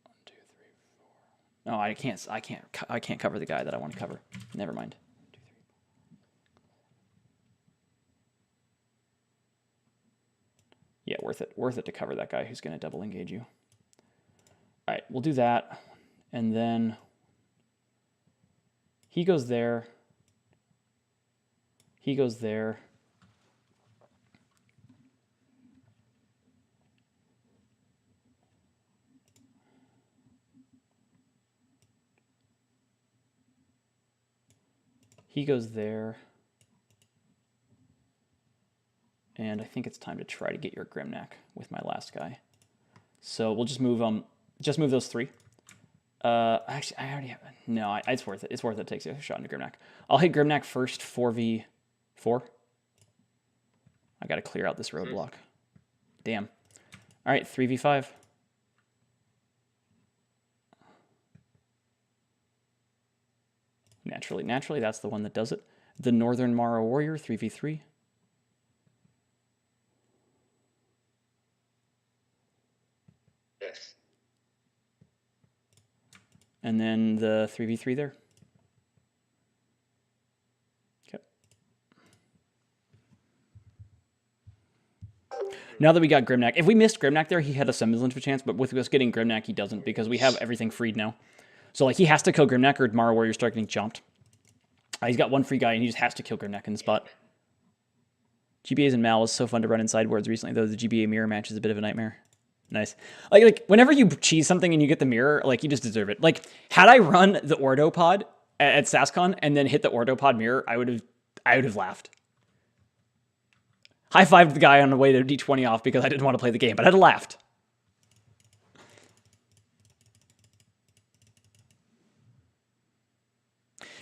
1, 2, 3, 4. No, I can't cover the guy that I want to cover. Never mind. Yeah, worth it to cover that guy who's going to double engage you. All right, we'll do that. And then he goes there. He goes there. He goes there. And I think it's time to try to get your Grimnack with my last guy. So we'll just move those 3. Actually, I already have. No, it's worth it. It's worth it to take a shot into Grimnack. I'll hit Grimnack first, 4v4. I got to clear out this roadblock. Damn. All right, 3v5. Naturally, that's the one that does it. The Northern Mara Warrior, 3v3. Yes. And then the 3v3 there. Okay. Now that we got Grimnack, if we missed Grimnack there, he had a semblance of a chance, but with us getting Grimnack, he doesn't because we have everything freed now. So like he has to kill Grimnack or Mara Warrior start getting chomped. He's got one free guy and he just has to kill Grimnack in the spot. GBAs and Mal is so fun to run in sideboards recently, though the GBA mirror match is a bit of a nightmare. Nice. Like whenever you cheese something and you get the mirror, like you just deserve it. Like had I run the Ordo pod at SaskCon and then hit the Ordo pod mirror, I would have laughed. High fived the guy on the way to D20 off because I didn't want to play the game, but I'd have laughed.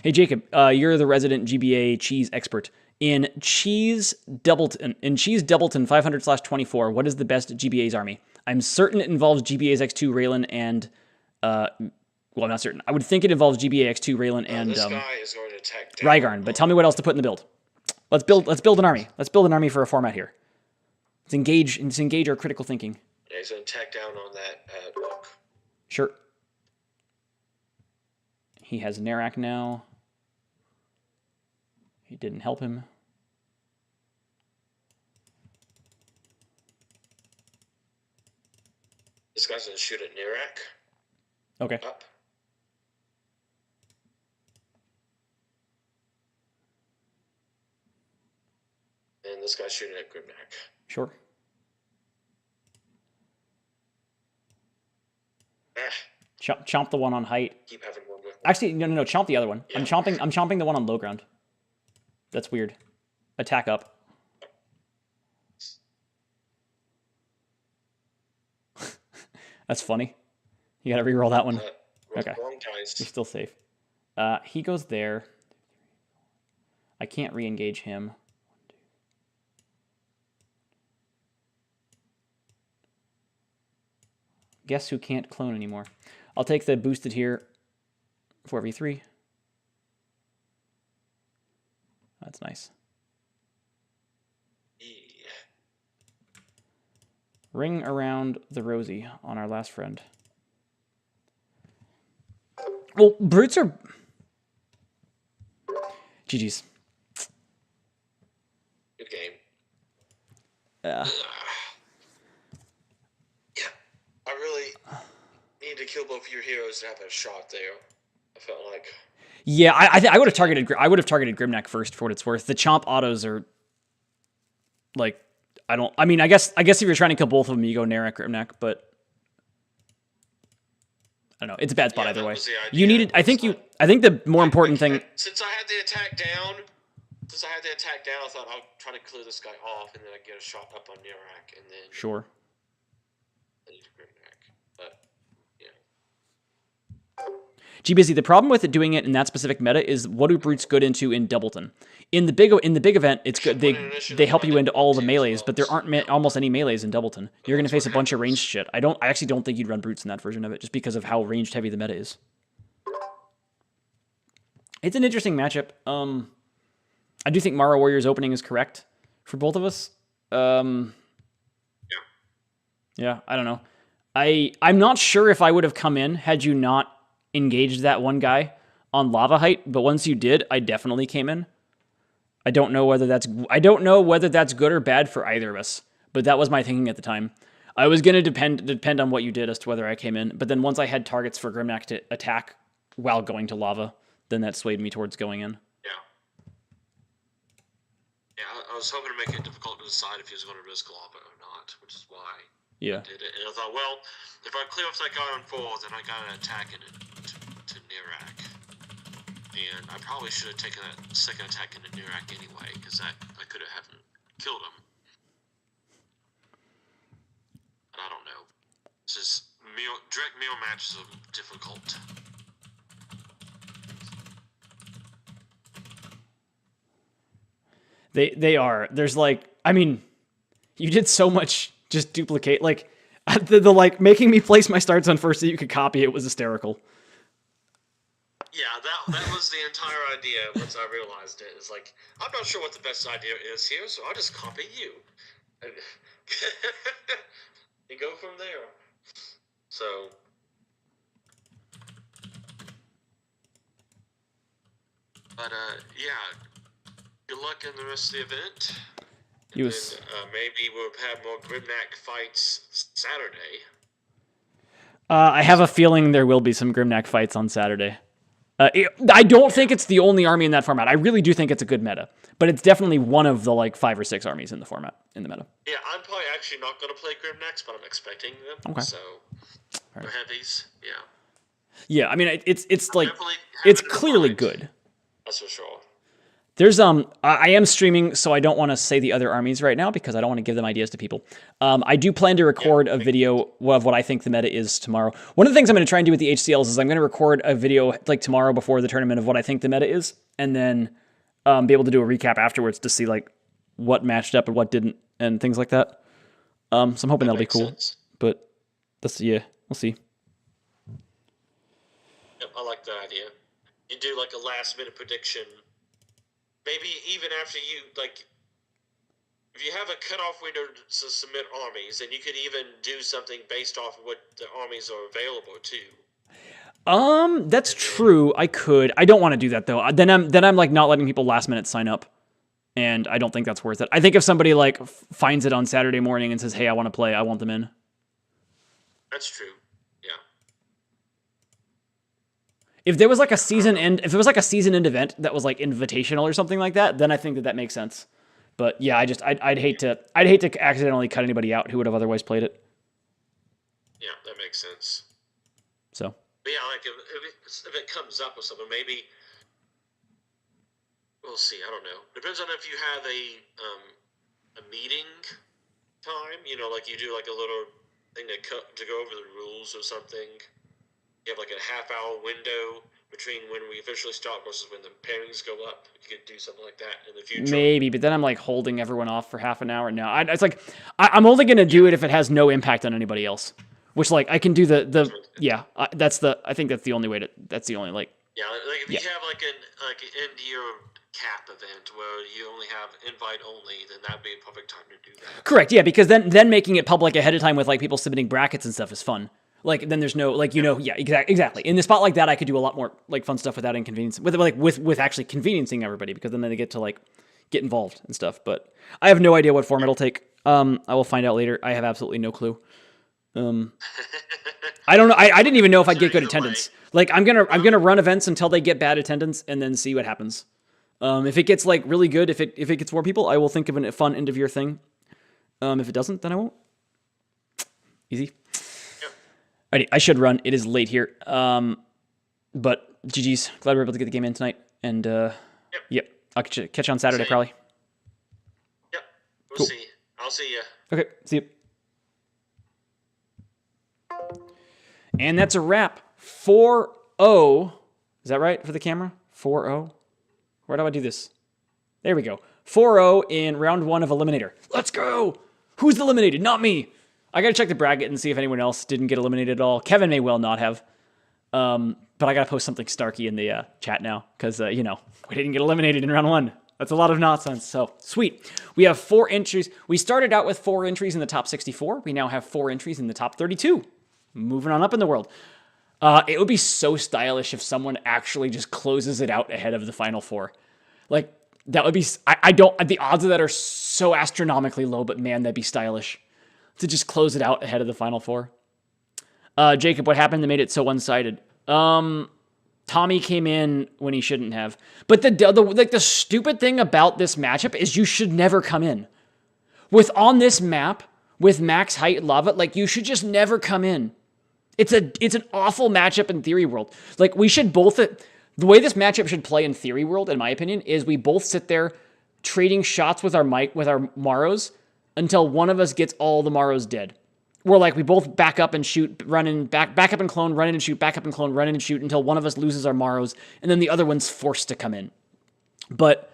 Hey Jacob, you're the resident GBA cheese expert. In Cheese Doubleton 500/24, what is the best GBA's army? I'm certain it involves GBA's X2 Raylan and well, I'm not certain. I would think it involves GBA X2 Raylan and this guy is going to attack down Rygarn, but tell me what else to put in the build. Let's build an army. Let's build an army for a format here. Let's engage our critical thinking. Yeah, he's going to attack down on that rock. Sure. He has Narak now. He didn't help him. This guy's going to shoot at Narak. Okay. Up. And this guy's shooting at Grimnack. Sure. Chomp the one on height. Keep having one with me. Actually, no. Chomp the other one. Yeah. I'm chomping the one on low ground. That's weird. Attack up. That's funny. You gotta reroll that one. Okay. You're still safe. He goes there. I can't re-engage him. Guess who can't clone anymore? I'll take the boosted here. 4v3. That's nice. Ring around the rosy on our last friend. Well, brutes are... GG's. Good game. Yeah. Yeah. I really need to kill both of your heroes to have a shot there. I felt like... Yeah, I would have targeted Grimnack first for what it's worth. The chomp autos are like I guess if you're trying to kill both of them, you go Narak Grimnack, but I don't know. It's a bad spot either way. You needed. I think the more important thing. Since I had the attack down, I thought I'll try to clear this guy off, and then I get a shot up on Narak, and then sure. G-Busy, the problem with doing it in that specific meta is what do brutes good into in Doubleton? In the big event, it's good. They help you into all the melees, but there aren't almost any melees in Doubleton. You're going to face a bunch of ranged shit. I actually don't think you'd run brutes in that version of it, just because of how ranged heavy the meta is. It's an interesting matchup. I do think Mara Warrior's opening is correct for both of us. Yeah, I don't know. I'm not sure if I would have come in had you not engaged that one guy on lava height, but once you did, I definitely came in. I don't know whether that's good or bad for either of us, but that was my thinking at the time. I was going to depend on what you did as to whether I came in, but then once I had targets for Grimnack to attack while going to lava, then that swayed me towards going in. Yeah, I was hoping to make it difficult to decide if he was going to risk lava or not, which is why I did it. And I thought, well, if I clear off that guy on 4, then I got an attack to Narak. And I probably should have taken that second attack into Narak anyway, because I could have haven't killed him. And I don't know. This is direct meal matches are difficult. They are. There's you did so much just duplicate. The making me place my starts on first so you could copy it was hysterical. Yeah, that was the entire idea once I realized it. It's like, I'm not sure what the best idea is here, so I'll just copy you. And you go from there. So... But, yeah. Good luck in the rest of the event. And then, maybe we'll have more Grimnack fights Saturday. I have a feeling there will be some Grimnack fights on Saturday. I don't think it's the only army in that format. I really do think it's a good meta, but it's definitely one of the 5 or 6 armies in the format, in the meta. Yeah, I'm probably actually not going to play Grimnacks, but I'm expecting them. Okay. So, for Heavies, yeah. Yeah, I mean, it's clearly good. That's for sure. There's I am streaming, so I don't want to say the other armies right now because I don't want to give them ideas to people. I do plan to record a video of what I think the meta is tomorrow. One of the things I'm going to try and do with the HCLs is I'm going to record a video like tomorrow before the tournament of what I think the meta is, and then be able to do a recap afterwards to see like what matched up and what didn't and things like that. So I'm hoping that'll be cool. Sense. But we'll see. Yep, I like that idea. You do like a last minute prediction. Maybe even after you, like, if you have a cutoff window to submit armies, then you could even do something based off of what the armies are available to. That's true. I could. I don't want to do that though. Then I'm like not letting people last minute sign up, and I don't think that's worth it. I think if somebody like finds it on Saturday morning and says, "Hey, I want to play," I want them in. That's true. Yeah. If there was like a season end, if it was like a season end event that was like invitational or something like that, then I think that makes sense. But yeah, I'd hate to accidentally cut anybody out who would have otherwise played it. Yeah, that makes sense. So. But yeah, like if it comes up with something, maybe we'll see. I don't know. Depends on if you have a meeting time. You know, like you do like a little thing to go over the rules or something. You have like a half-hour window between when we officially start versus when the pairings go up. You could do something like that in the future. Maybe, but then I'm like holding everyone off for half an hour. No, it's like I'm only gonna do it if it has no impact on anybody else. Which like I can do I think that's the only way to. That's the only like. Yeah, like if you have like an end year cap event where you only have invite only, then that'd be a perfect time to do that. Correct. Yeah, because then making it public ahead of time with like people submitting brackets and stuff is fun. Like then there's no like exactly. In the spot like that, I could do a lot more like fun stuff without inconvenience with actually conveniencing everybody because then they get to like get involved and stuff. But I have no idea what form it'll take. I will find out later. I have absolutely no clue. I don't know. I didn't even know if I'd get good attendance. Like I'm gonna run events until they get bad attendance and then see what happens. If it gets like really good, if it gets more people, I will think of a fun end of year thing. If it doesn't, then I won't. Easy. Alrighty, I should run. It is late here. But GG's. Glad we were able to get the game in tonight. And yep. I'll catch you on Saturday probably. Yep. We'll see. I'll see you. Okay. See you. And that's a wrap. 4-0. Is that right for the camera? 4-0. Where do I do this? There we go. 4-0 in round 1 of Eliminator. Let's go. Who's eliminated? Not me. I got to check the bracket and see if anyone else didn't get eliminated at all. Kevin may well not have. But I got to post something snarky in the chat now because, we didn't get eliminated in round 1. That's a lot of nonsense. So, sweet. We have 4 entries. We started out with 4 entries in the top 64. We now have 4 entries in the top 32. Moving on up in the world. It would be so stylish if someone actually just closes it out ahead of the final 4. Like, that would be... the odds of that are so astronomically low, but man, that'd be stylish. To just close it out ahead of the final 4. Jacob, what happened that made it so one-sided? Tommy came in when he shouldn't have. But the stupid thing about this matchup is you should never come in. On this map, with max height lava, like, you should just never come in. It's an awful matchup in Theory World. Like, we should both... The way this matchup should play in Theory World, in my opinion, is we both sit there trading shots with our Maros until one of us gets all the Maros dead. We're like, we both back up and shoot, run in, back up and clone, run in and shoot, back up and clone, run in and shoot until one of us loses our Maros, and then the other one's forced to come in. But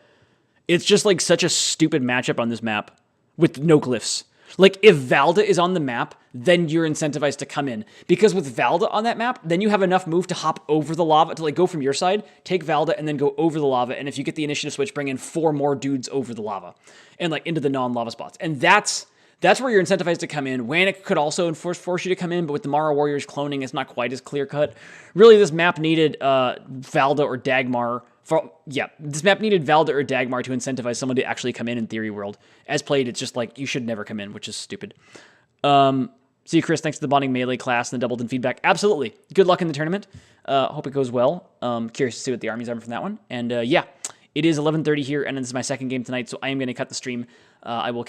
it's just like such a stupid matchup on this map with no glyphs. Like, if Valda is on the map, then you're incentivized to come in. Because with Valda on that map, then you have enough move to hop over the lava, to like go from your side, take Valda, and then go over the lava. And if you get the initiative switch, bring in 4 more dudes over the lava. And like into the non-lava spots. And that's where you're incentivized to come in. Wanik could also force you to come in, but with the Mara Warriors cloning, it's not quite as clear-cut. Really, this map needed Valda or Dagmar. This map needed Valda or Dagmar to incentivize someone to actually come in Theory World. As played, it's just like, you should never come in, which is stupid. See you, Chris. Thanks to the Bonding Melee class and the Doubled in feedback. Absolutely. Good luck in the tournament. Hope it goes well. Curious to see what the armies are from that one. And it is 11:30 here, and this is my second game tonight, so I am going to cut the stream. I will